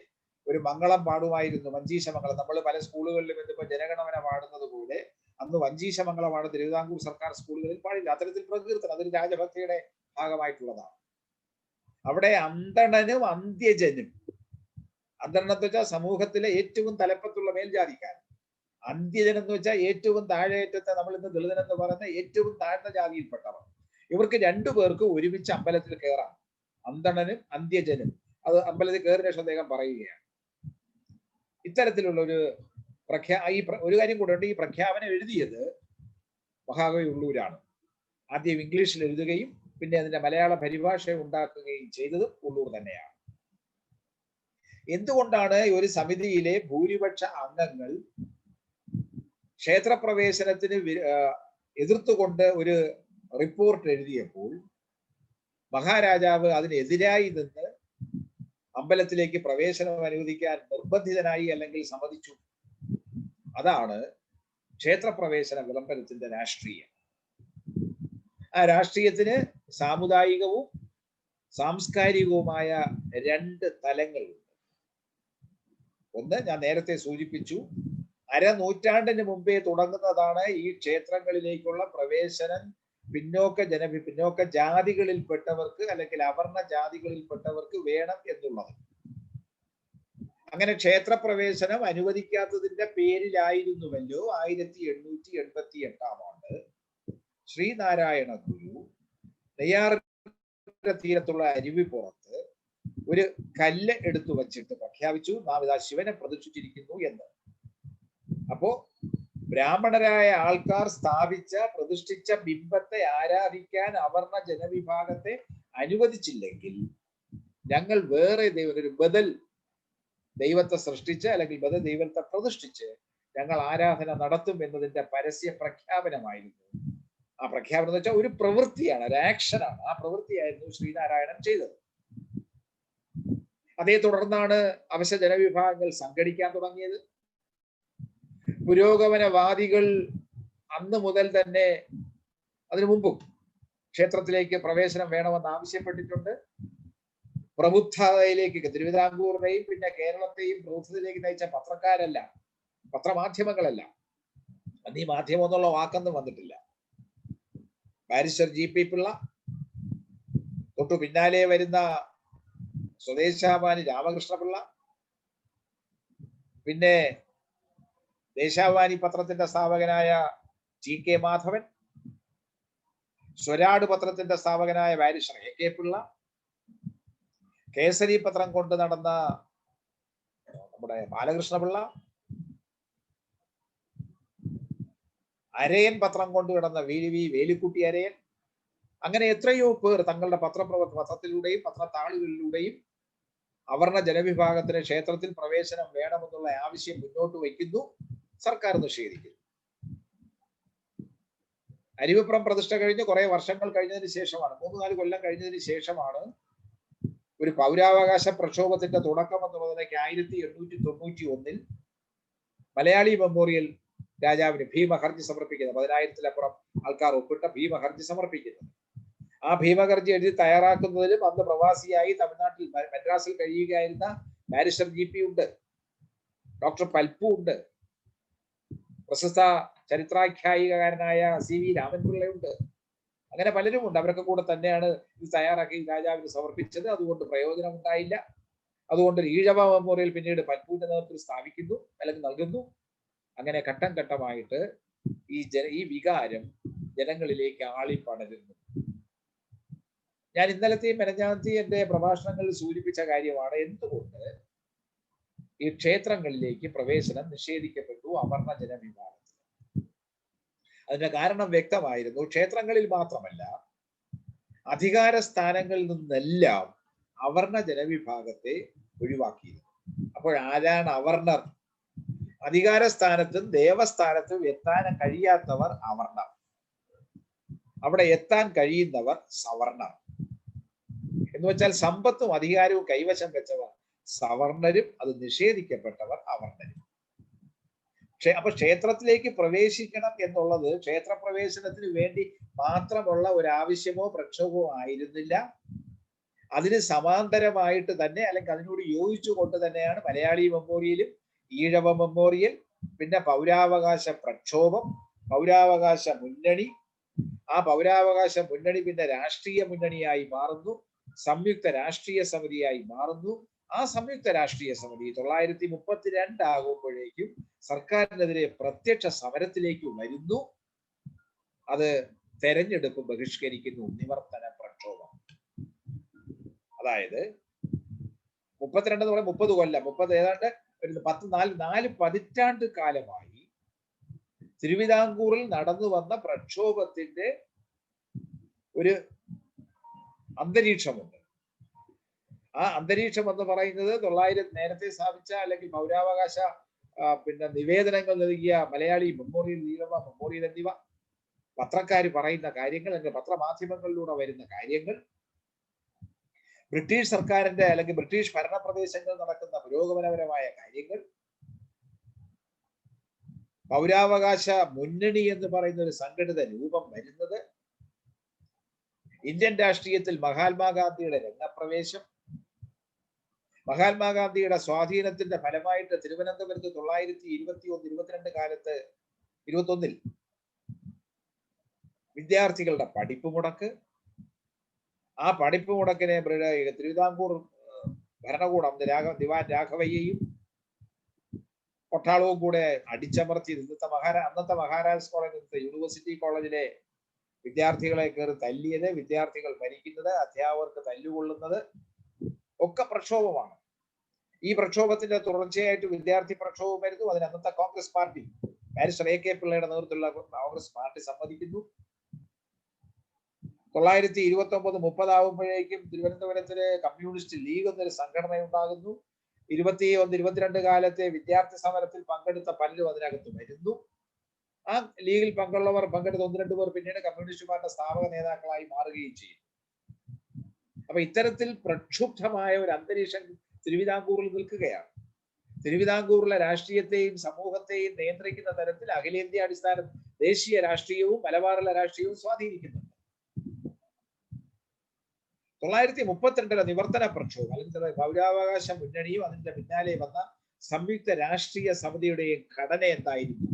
ഒരു മംഗളം പാടുമായിരുന്നു, വഞ്ചീശ മംഗളം. നമ്മൾ പല സ്കൂളുകളിലും ഇന്നിപ്പോ ജനഗണമന പാടുന്നത് പോലെ അന്ന് വഞ്ചീശ മംഗളമാണ് തിരുവിതാംകൂർ സർക്കാർ സ്കൂളുകളിൽ പാടില്ല. അത്തരത്തിൽ പ്രകീർത്തനം, അതൊരു രാജഭക്തിയുടെ ഭാഗമായിട്ടുള്ളതാണ്. അവിടെ അന്തണനും അന്ത്യജനും, അന്തണം എന്ന് വെച്ചാൽ സമൂഹത്തിലെ ഏറ്റവും തലപ്പത്തുള്ള മേൽജാതിക്കാരൻ, അന്ത്യജനം എന്ന് വെച്ചാൽ ഏറ്റവും താഴേറ്റത്തെ, നമ്മൾ ഇന്ന് ദളിതനെന്ന് പറയുന്ന ഏറ്റവും താഴ്ന്ന ജാതിയിൽപ്പെട്ടവർ. ഇവർക്ക് 2 പേർക്ക് ഒരുമിച്ച് അമ്പലത്തിൽ കയറാം, അന്തണനും അന്ത്യജനും. അത് അമ്പലത്തിൽ കയറിയ ശേഷം അദ്ദേഹം പറയുകയാണ്. ഇത്തരത്തിലുള്ള ഒരു ഒരു കാര്യം കൂടെ ഉണ്ട്. ഈ പ്രഖ്യാപനം എഴുതിയത് മഹാകവി ഉള്ളൂരാണ്. ആദ്യം ഇംഗ്ലീഷിൽ എഴുതുകയും പിന്നെ അതിന്റെ മലയാള പരിഭാഷ ഉണ്ടാക്കുകയും ചെയ്തതും ഉള്ളൂർ തന്നെയാണ്. എന്തുകൊണ്ടാണ് ഒരു സമിതിയിലെ ഭൂരിപക്ഷ അംഗങ്ങൾ ക്ഷേത്രപ്രവേശനത്തിന് എതിർത്തുകൊണ്ട് ഒരു റിപ്പോർട്ട് എഴുതിയപ്പോൾ മഹാരാജാവ് അതിനെതിരായി നിന്ന് അമ്പലത്തിലേക്ക് പ്രവേശനം അനുവദിക്കാൻ നിർബന്ധിതനായി, അല്ലെങ്കിൽ സമ്മതിച്ചു? അതാണ് ക്ഷേത്രപ്രവേശന വിളംബരത്തിന്റെ രാഷ്ട്രീയം. ആ രാഷ്ട്രീയത്തിന് സാമുദായികവും സാംസ്കാരികവുമായ രണ്ട് തലങ്ങളുണ്ട്. ഒന്ന് ഞാൻ നേരത്തെ സൂചിപ്പിച്ചു, അരനൂറ്റാണ്ടിന് മുമ്പേ തുടങ്ങുന്നതാണ് ഈ ക്ഷേത്രങ്ങളിലേക്കുള്ള പ്രവേശനം പിന്നോക്ക ജാതികളിൽപ്പെട്ടവർക്ക് അല്ലെങ്കിൽ അവർണ ജാതികളിൽപ്പെട്ടവർക്ക് വേണം എന്നുള്ളത്. അങ്ങനെ ക്ഷേത്രപ്രവേശനം അനുവദിക്കാത്തതിന്റെ പേരിലായിരുന്നുവല്ലോ 1888 ആണ്ട് ശ്രീനാരായണ ഗുരു നെയ്യാറിന്റെ തീരത്തുള്ള അരുവിപ്പുറത്ത് ഒരു കല്ല് എടുത്തു വച്ചിട്ട് പ്രഖ്യാപിച്ചു, നാം ഇതാ ശിവനെ പ്രതിഷ്ഠിച്ചിരിക്കുന്നു എന്ന്. അപ്പോ ബ്രാഹ്മണരായ ആൾക്കാർ പ്രതിഷ്ഠിച്ച ബിംബത്തെ ആരാധിക്കാൻ അവർണ ജനവിഭാഗത്തെ അനുവദിച്ചില്ലെങ്കിൽ ഞങ്ങൾ വേറെ ഒരു ബദൽ ദൈവത്തെ സൃഷ്ടിച്ച് അല്ലെങ്കിൽ ബദൽ ദൈവത്തെ പ്രതിഷ്ഠിച്ച് ഞങ്ങൾ ആരാധന നടത്തും എന്നതിന്റെ പരസ്യ പ്രഖ്യാപനമായിരുന്നു. ആ പ്രഖ്യാപനം എന്ന് വെച്ചാൽ ഒരു പ്രവൃത്തിയാണ്, ഒരു ആക്ഷനാണ്. ആ പ്രവൃത്തിയായിരുന്നു ശ്രീനാരായണൻ ചെയ്തത്. അതേ തുടർന്നാണ് അവശ ജനവിഭാഗങ്ങൾ സംഘടിക്കാൻ തുടങ്ങിയത്. പുരോഗമനവാദികൾ അന്ന് മുതൽ തന്നെ, അതിനു മുമ്പും ക്ഷേത്രത്തിലേക്ക് പ്രവേശനം വേണമെന്ന് ആവശ്യപ്പെട്ടിട്ടുണ്ട്. പ്രബുദ്ധതയിലേക്ക്, തിരുവിതാംകൂറിനെയും പിന്നെ കേരളത്തെയും പ്രബുദ്ധതയിലേക്ക് നയിച്ച പത്രക്കാരല്ല, പത്രമാധ്യമങ്ങളല്ല. അന്ന് ഈ മാധ്യമം എന്നുള്ള വാക്കൊന്നും വന്നിട്ടില്ല. ബാരിസ്റ്റർ GP പിള്ള, തൊട്ടു പിന്നാലെ വരുന്ന സ്വദേശാഭിമാനി രാമകൃഷ്ണപിള്ള, പിന്നെ ദേശാഭിമാനി പത്രത്തിന്റെ സ്ഥാപകനായ TK മാധവൻ, സ്വരാട് പത്രത്തിന്റെ സ്ഥാപകനായ ബാരിസ്റ്റർ AK പിള്ള, കേസരി പത്രം കൊണ്ട് നടന്ന നമ്മുടെ ബാലകൃഷ്ണപിള്ള, അരയൻ പത്രം കൊണ്ട് കിടന്ന VV വേലിക്കുട്ടി അരയൻ, അങ്ങനെ എത്രയോ പേർ തങ്ങളുടെ പത്രത്തിലൂടെയും പത്രത്താളുകളിലൂടെയും അവർണ ജനവിഭാഗത്തിന് ക്ഷേത്രത്തിൽ പ്രവേശനം വേണമെന്നുള്ള ആവശ്യം മുന്നോട്ട് വയ്ക്കുന്നു. സർക്കാർ നിഷേധിക്കുന്നു. അരുവിപ്പുറം പ്രതിഷ്ഠ കഴിഞ്ഞ് കുറെ വർഷങ്ങൾ കഴിഞ്ഞതിന് ശേഷമാണ്, 3-4 കൊല്ലം കഴിഞ്ഞതിന് ശേഷമാണ് ഒരു പൗരാവകാശ പ്രക്ഷോഭത്തിന്റെ തുടക്കം എന്നുള്ളതിലേക്ക് 1891 മലയാളി മെമ്മോറിയൽ രാജാവിന് ഭീമഹർജി സമർപ്പിക്കുന്നത്. 10,000-ലപ്പുറം ആൾക്കാർ ഒപ്പിട്ട ഭീമഹർജി സമർപ്പിക്കുന്നത്. ആ ഭീമഹർജി എഴുതി തയ്യാറാക്കുന്നതിലും അന്ന് പ്രവാസിയായി തമിഴ്നാട്ടിൽ മദ്രാസിൽ കഴിയുകയായിരുന്ന ബാരിസ്റ്റർ GP ഉണ്ട്, ഡോക്ടർ പൽപ്പു ഉണ്ട്, പ്രശസ്ത ചരിത്രാഖ്യായികകാരനായ CV രാമൻപിള്ളയുണ്ട്. അങ്ങനെ പലരും ഉണ്ട്. അവരൊക്കെ കൂടെ തന്നെയാണ് ഇത് തയ്യാറാക്കി രാജാവിന് സമർപ്പിച്ചത്. അതുകൊണ്ട് പ്രയോജനം ഉണ്ടായില്ല. അതുകൊണ്ട് ഈഴവ മെമ്മോറിയൽ പിന്നീട് പൽപ്പുവിന്റെ നേതൃത്വത്തിൽ സ്ഥാപിക്കുന്നു അല്ലെങ്കിൽ നൽകുന്നു. അങ്ങനെ ഘട്ടം ഘട്ടമായിട്ട് ഈ വികാരം ജനങ്ങളിലേക്ക് ആളിപ്പടരുന്നു. ഞാൻ ഇന്നലത്തെയും മെനഞ്ഞാന്നത്തെയും എന്റെ പ്രഭാഷണങ്ങളിൽ സൂചിപ്പിച്ച കാര്യമാണ് എന്തുകൊണ്ട് ഈ ക്ഷേത്രങ്ങളിലേക്ക് പ്രവേശനം നിഷേധിക്കപ്പെട്ടു അവർണ ജനവിഭാഗം. അതിന്റെ കാരണം വ്യക്തമായിരുന്നു. ക്ഷേത്രങ്ങളിൽ മാത്രമല്ല, അധികാര സ്ഥാനങ്ങളിൽ നിന്നെല്ലാം അവർണ ജനവിഭാഗത്തെ ഒഴിവാക്കിയിരുന്നു. അപ്പോൾ ആരാണ് അവർണർ? അധികാര സ്ഥാനത്തും ദേവസ്ഥാനത്തും എത്താൻ കഴിയാത്തവർ അവർണർ, അവിടെ എത്താൻ കഴിയുന്നവർ സവർണർ. എന്ന് വെച്ചാൽ സമ്പത്തും അധികാരവും കൈവശം വെച്ചവർ സവർണരും, അത് നിഷേധിക്കപ്പെട്ടവർ അവർണരും. അപ്പൊ ക്ഷേത്രത്തിലേക്ക് പ്രവേശിക്കണം എന്നുള്ളത് ക്ഷേത്രപ്രവേശനത്തിന് വേണ്ടി മാത്രമുള്ള ഒരു ആവശ്യമോ പ്രക്ഷോഭമോ ആയിരുന്നില്ല. അതിന് സമാന്തരമായിട്ട് തന്നെ അല്ലെങ്കിൽ അതിനോട് യോജിച്ചുകൊണ്ട് തന്നെയാണ് മലയാളി മെമ്മോറിയലും ഈഴവ മെമ്മോറിയൽ, പിന്നെ പൗരാവകാശ പ്രക്ഷോഭം, പൗരാവകാശ മുന്നണി. ആ പൗരാവകാശ മുന്നണി പിന്നെ രാഷ്ട്രീയ മുന്നണിയായി മാറുന്നു, സംയുക്ത രാഷ്ട്രീയ സമിതിയായി മാറുന്നു. ആ സംയുക്ത രാഷ്ട്രീയ സമിതി 1932 ആകുമ്പോഴേക്കും സർക്കാരിനെതിരെ പ്രത്യക്ഷ സമരത്തിലേക്ക് വരുന്നു. അത് തെരഞ്ഞെടുപ്പ് ബഹിഷ്കരിക്കുന്നു, നിവർത്തന പ്രക്ഷോഭം. അതായത് 32 എന്ന് പറയുമ്പോൾ 30 കൊല്ലം, 30 ഏതാണ്ട് ഒരു 4 പതിറ്റാണ്ട് കാലമായി തിരുവിതാംകൂറിൽ നടന്നു വന്ന പ്രക്ഷോഭത്തിന്റെ ഒരു അന്തരീക്ഷമുണ്ട്. ആ അന്തരീക്ഷം എന്ന് പറയുന്നത് 900 നേരത്തെ സ്ഥാപിച്ച അല്ലെങ്കിൽ പൗരാവകാശ പിന്നെ നിവേദനങ്ങൾ നൽകിയ മലയാളി മെമ്മോറിയൽ, ഈഴവ മെമ്മോറിയൽ എന്നിവ, പത്രക്കാർ പറയുന്ന കാര്യങ്ങൾ അല്ലെങ്കിൽ പത്രമാധ്യമങ്ങളിലൂടെ വരുന്ന കാര്യങ്ങൾ, ബ്രിട്ടീഷ് സർക്കാരിന്റെ അല്ലെങ്കിൽ ബ്രിട്ടീഷ് ഭരണപ്രദേശങ്ങളിൽ നടക്കുന്ന പുരോഗമനപരമായ കാര്യങ്ങൾ, പൗരാവകാശ മുന്നണി എന്ന് പറയുന്ന ഒരു സംഘടിത രൂപം വരുന്നത്, ഇന്ത്യൻ രാഷ്ട്രീയത്തിൽ മഹാത്മാഗാന്ധിയുടെ രംഗപ്രവേശം, മഹാത്മാഗാന്ധിയുടെ സ്വാധീനത്തിന്റെ ഫലമായിട്ട് തിരുവനന്തപുരത്ത് 1921-22 കാലത്ത് 21-ൽ വിദ്യാർത്ഥികളുടെ പഠിപ്പ് മുടക്ക്, ആ പഠിപ്പ് മുടക്കിനെ തിരുവിതാംകൂർ ഭരണകൂടം ദിവാൻ രാഘവയ്യയും പട്ടാളവും കൂടെ അടിച്ചമർത്തി അന്നത്തെ മഹാരാജാസ് കോളേജ് യൂണിവേഴ്സിറ്റി കോളേജിലെ വിദ്യാർത്ഥികളെ കയറി തല്ലിയത്, വിദ്യാർത്ഥികൾ മരിക്കുന്നത്, അധ്യാപകർക്ക് തല്ലുകൊള്ളുന്നത് ഒക്കെ പ്രക്ഷോഭമാണ്. ഈ പ്രക്ഷോഭത്തിന്റെ തുടർച്ചയായിട്ട് വിദ്യാർത്ഥി പ്രക്ഷോഭം വരുന്നു. അതിന് അന്നത്തെ കോൺഗ്രസ് പാർട്ടി ബാരിസ്റ്റർ AK പിള്ളയുടെ നേതൃത്വത്തിലുള്ള കോൺഗ്രസ് പാർട്ടി സമ്മതിക്കുന്നു. 1929-30 ആവുമ്പോഴേക്കും തിരുവനന്തപുരത്തിലെ കമ്മ്യൂണിസ്റ്റ് ലീഗ് എന്നൊരു സംഘടന ഉണ്ടാകുന്നു. 21-22 കാലത്തെ വിദ്യാർത്ഥി സമരത്തിൽ പങ്കെടുത്ത പലരും അതിനകത്ത് വരുന്നു. ആ ലീഗിൽ പങ്കെടുത്ത 1-2 പേർ പിന്നീട് കമ്മ്യൂണിസ്റ്റ് പാർട്ടിയുടെ സ്ഥാപക നേതാക്കളായി മാറുകയും ചെയ്യും. അപ്പൊ ഇത്തരത്തിൽ പ്രക്ഷുബ്ധമായ ഒരു അന്തരീക്ഷം തിരുവിതാംകൂറിൽ നിൽക്കുകയാണ്. തിരുവിതാംകൂറിലെ രാഷ്ട്രീയത്തെയും സമൂഹത്തെയും നിയന്ത്രിക്കുന്ന തരത്തിൽ അഖിലേന്ത്യാ അടിസ്ഥാനം ദേശീയ രാഷ്ട്രീയവും മലബാറിലെ രാഷ്ട്രീയവും സ്വാധീനിക്കുന്നുണ്ട്. 1932 നിവർത്തന പ്രക്ഷോഭം, അല്ലെങ്കിൽ പൗരാവകാശ മുന്നണിയും അതിന്റെ പിന്നാലെ വന്ന സംയുക്ത രാഷ്ട്രീയ സമിതിയുടെയും ഘടന എന്തായിരുന്നു?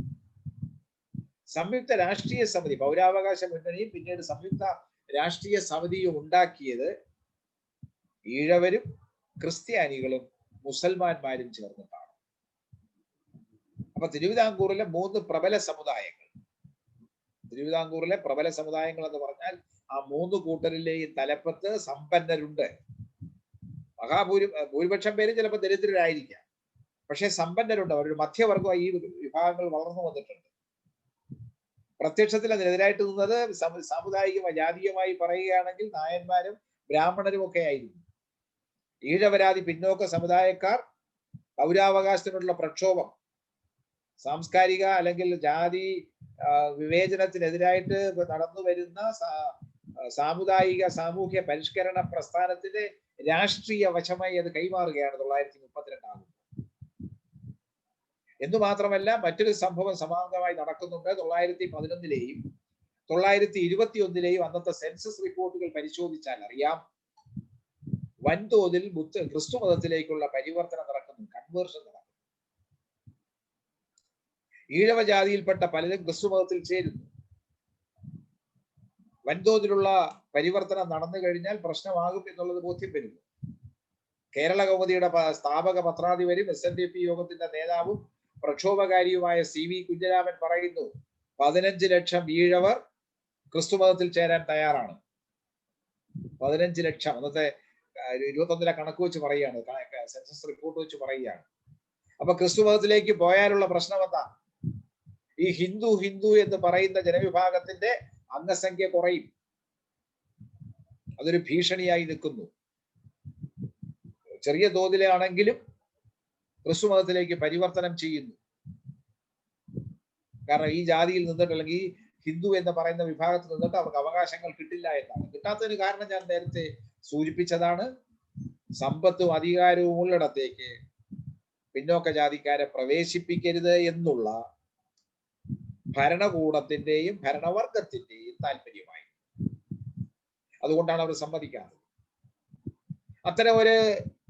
സംയുക്ത രാഷ്ട്രീയ സമിതി, പൗരാവകാശ മുന്നണിയും പിന്നീട് സംയുക്ത രാഷ്ട്രീയ സമിതിയും ഉണ്ടാക്കിയത് ഈഴവരും ക്രിസ്ത്യാനികളും മുസൽമാന്മാരും ചേർന്നിട്ടാണ്. അപ്പൊ തിരുവിതാംകൂറിലെ 3 പ്രബല സമുദായങ്ങൾ, തിരുവിതാംകൂറിലെ പ്രബല സമുദായങ്ങൾ എന്ന് പറഞ്ഞാൽ ആ 3 കൂട്ടരിലെയും തലപ്പത്ത് സമ്പന്നരുണ്ട്. ഭൂരിപക്ഷം പേരും ചിലപ്പോൾ ദരിദ്രരായിരിക്കാം, പക്ഷെ സമ്പന്നരുണ്ട്. അവരൊരു മധ്യവർഗമായി ഈ വിഭാഗങ്ങൾ വളർന്നു വന്നിട്ടുണ്ട്. പ്രത്യക്ഷത്തിൽ അതിനെതിരായിട്ട് നിന്നത് സാമുദായിക ജാതീയമായി പറയുകയാണെങ്കിൽ നായന്മാരും ബ്രാഹ്മണരും ഒക്കെ ആയിരുന്നു. ഈഴവരാതി പിന്നോക്ക സമുദായക്കാർ പൗരാവകാശത്തിനുള്ള പ്രക്ഷോഭം, സാംസ്കാരിക അല്ലെങ്കിൽ ജാതി വിവേചനത്തിനെതിരായിട്ട് നടന്നു വരുന്ന സാമുദായിക സാമൂഹ്യ പരിഷ്കരണ പ്രസ്ഥാനത്തിന്റെ രാഷ്ട്രീയ വശമായി അത് കൈമാറുകയാണ് 1932 ആകുമ്പോൾ. എന്നു മാത്രമല്ല മറ്റൊരു സംഭവം സമാന്തരമായി നടക്കുന്നുണ്ട്. 1911-ലെയും 1921-ലെയും അന്നത്തെ സെൻസസ് റിപ്പോർട്ടുകൾ പരിശോധിച്ചാൽ അറിയാം, വൻതോതിൽ ക്രിസ്തു മതത്തിലേക്കുള്ള പരിവർത്തനം നടക്കുന്നു, കൺവേർഷൻ നടക്കുന്നു. ഈഴവ ജാതിയിൽപ്പെട്ട പലരും ക്രിസ്തു മതത്തിൽ ചേരുന്നു. വൻതോതിലുള്ള പരിവർത്തനം നടന്നു കഴിഞ്ഞാൽ പ്രശ്നമാകും എന്നുള്ളത് ബോധ്യം വരുന്നു. കേരള കൗമുദിയുടെ സ്ഥാപക പത്രാധിപരും SNDP യോഗത്തിന്റെ നേതാവും പ്രക്ഷോഭകാരിയുമായ CV കുഞ്ഞിരാമൻ പറയുന്നു, 15 ലക്ഷം ഈഴവർ ക്രിസ്തു മതത്തിൽ ചേരാൻ തയ്യാറാണ്. 15 ലക്ഷം, അന്നത്തെ 21-ലെ കണക്ക് വെച്ച് പറയുകയാണ്, സെൻസസ് റിപ്പോർട്ട് വെച്ച് പറയുകയാണ്. അപ്പൊ ക്രിസ്തു മതത്തിലേക്ക് പോയാലുള്ള പ്രശ്നം എന്താ? ഈ ഹിന്ദു എന്ന് പറയുന്ന ജനവിഭാഗത്തിന്റെ അംഗസംഖ്യ കുറയും. അതൊരു ഭീഷണിയായി നിൽക്കുന്നു. ചെറിയ തോതിലാണെങ്കിലും ക്രിസ്തു മതത്തിലേക്ക് പരിവർത്തനം ചെയ്യുന്നു. കാരണം ഈ ജാതിയിൽ നിന്നിട്ട് അല്ലെങ്കിൽ ഈ ഹിന്ദു എന്ന് പറയുന്ന വിഭാഗത്തിൽ നിന്നിട്ട് അവർക്ക് അവകാശങ്ങൾ കിട്ടില്ല എന്നാണ്. കിട്ടാത്തതിന് കാരണം ഞാൻ നേരത്തെ സൂചിപ്പിച്ചതാണ്. സമ്പത്തും അധികാരവും ഉള്ളിടത്തേക്ക് പിന്നോക്ക ജാതിക്കാരെ പ്രവേശിപ്പിക്കരുത് എന്നുള്ള ഭരണകൂടത്തിന്റെയും ഭരണവർഗത്തിന്റെയും താല്പര്യമായി. അതുകൊണ്ടാണ് അവർ സമ്മതിക്കാത്തത്. അത്തരം ഒരു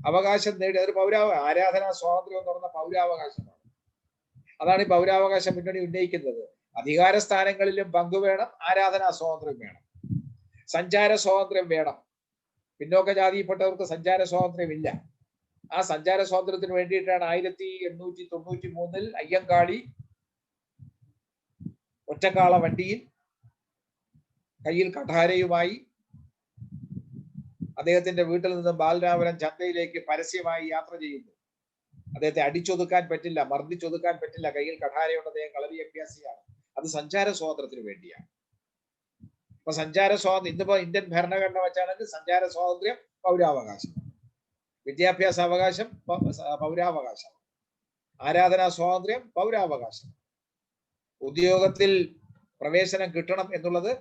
അവകാശം നേടിയ ഒരു ആരാധനാ സ്വാതന്ത്ര്യം എന്ന് പറഞ്ഞ പൗരാവകാശമാണ്. അതാണ് ഈ പൗരാവകാശ മുന്നണി ഉന്നയിക്കുന്നത്. അധികാര സ്ഥാനങ്ങളിലും പങ്കുവേണം, ആരാധനാ സ്വാതന്ത്ര്യം വേണം, സഞ്ചാര സ്വാതന്ത്ര്യം വേണം. പിന്നോക്ക ജാതിയിൽപ്പെട്ടവർക്ക് സഞ്ചാര സ്വാതന്ത്ര്യം ഇല്ല. ആ സഞ്ചാര സ്വാതന്ത്ര്യത്തിന് വേണ്ടിയിട്ടാണ് 1893 അയ്യങ്കാളി ഒറ്റക്കാള വണ്ടിയിൽ കയ്യിൽ കഠാരയുമായി അദ്ദേഹത്തിന്റെ വീട്ടിൽ നിന്നും ബാലരാമപുരം ചന്തയിലേക്ക് പരസ്യമായി യാത്ര ചെയ്യുന്നു. അദ്ദേഹത്തെ അടിച്ചൊതുക്കാൻ പറ്റില്ല, മർദ്ദിച്ചൊതുക്കാൻ പറ്റില്ല, കയ്യിൽ കഠാരയുണ്ട്, അദ്ദേഹം കളരി അഭ്യാസിയാണ്. അത് സഞ്ചാര സ്വാതന്ത്ര്യത്തിന് വേണ്ടിയാണ്. അപ്പൊ സഞ്ചാര സ്വാതന്ത്ര്യം ഇന്നിപ്പോ ഇന്ത്യൻ ഭരണഘടന വെച്ചാണെങ്കിൽ സഞ്ചാര സ്വാതന്ത്ര്യം പൗരാവകാശം, വിദ്യാഭ്യാസ അവകാശം പൗരാവകാശം, ആരാധനാ സ്വാതന്ത്ര്യം പൗരാവകാശം, ഉദ്യോഗത്തിൽ പ്രവേശനം കിട്ടണം എന്നുള്ളത്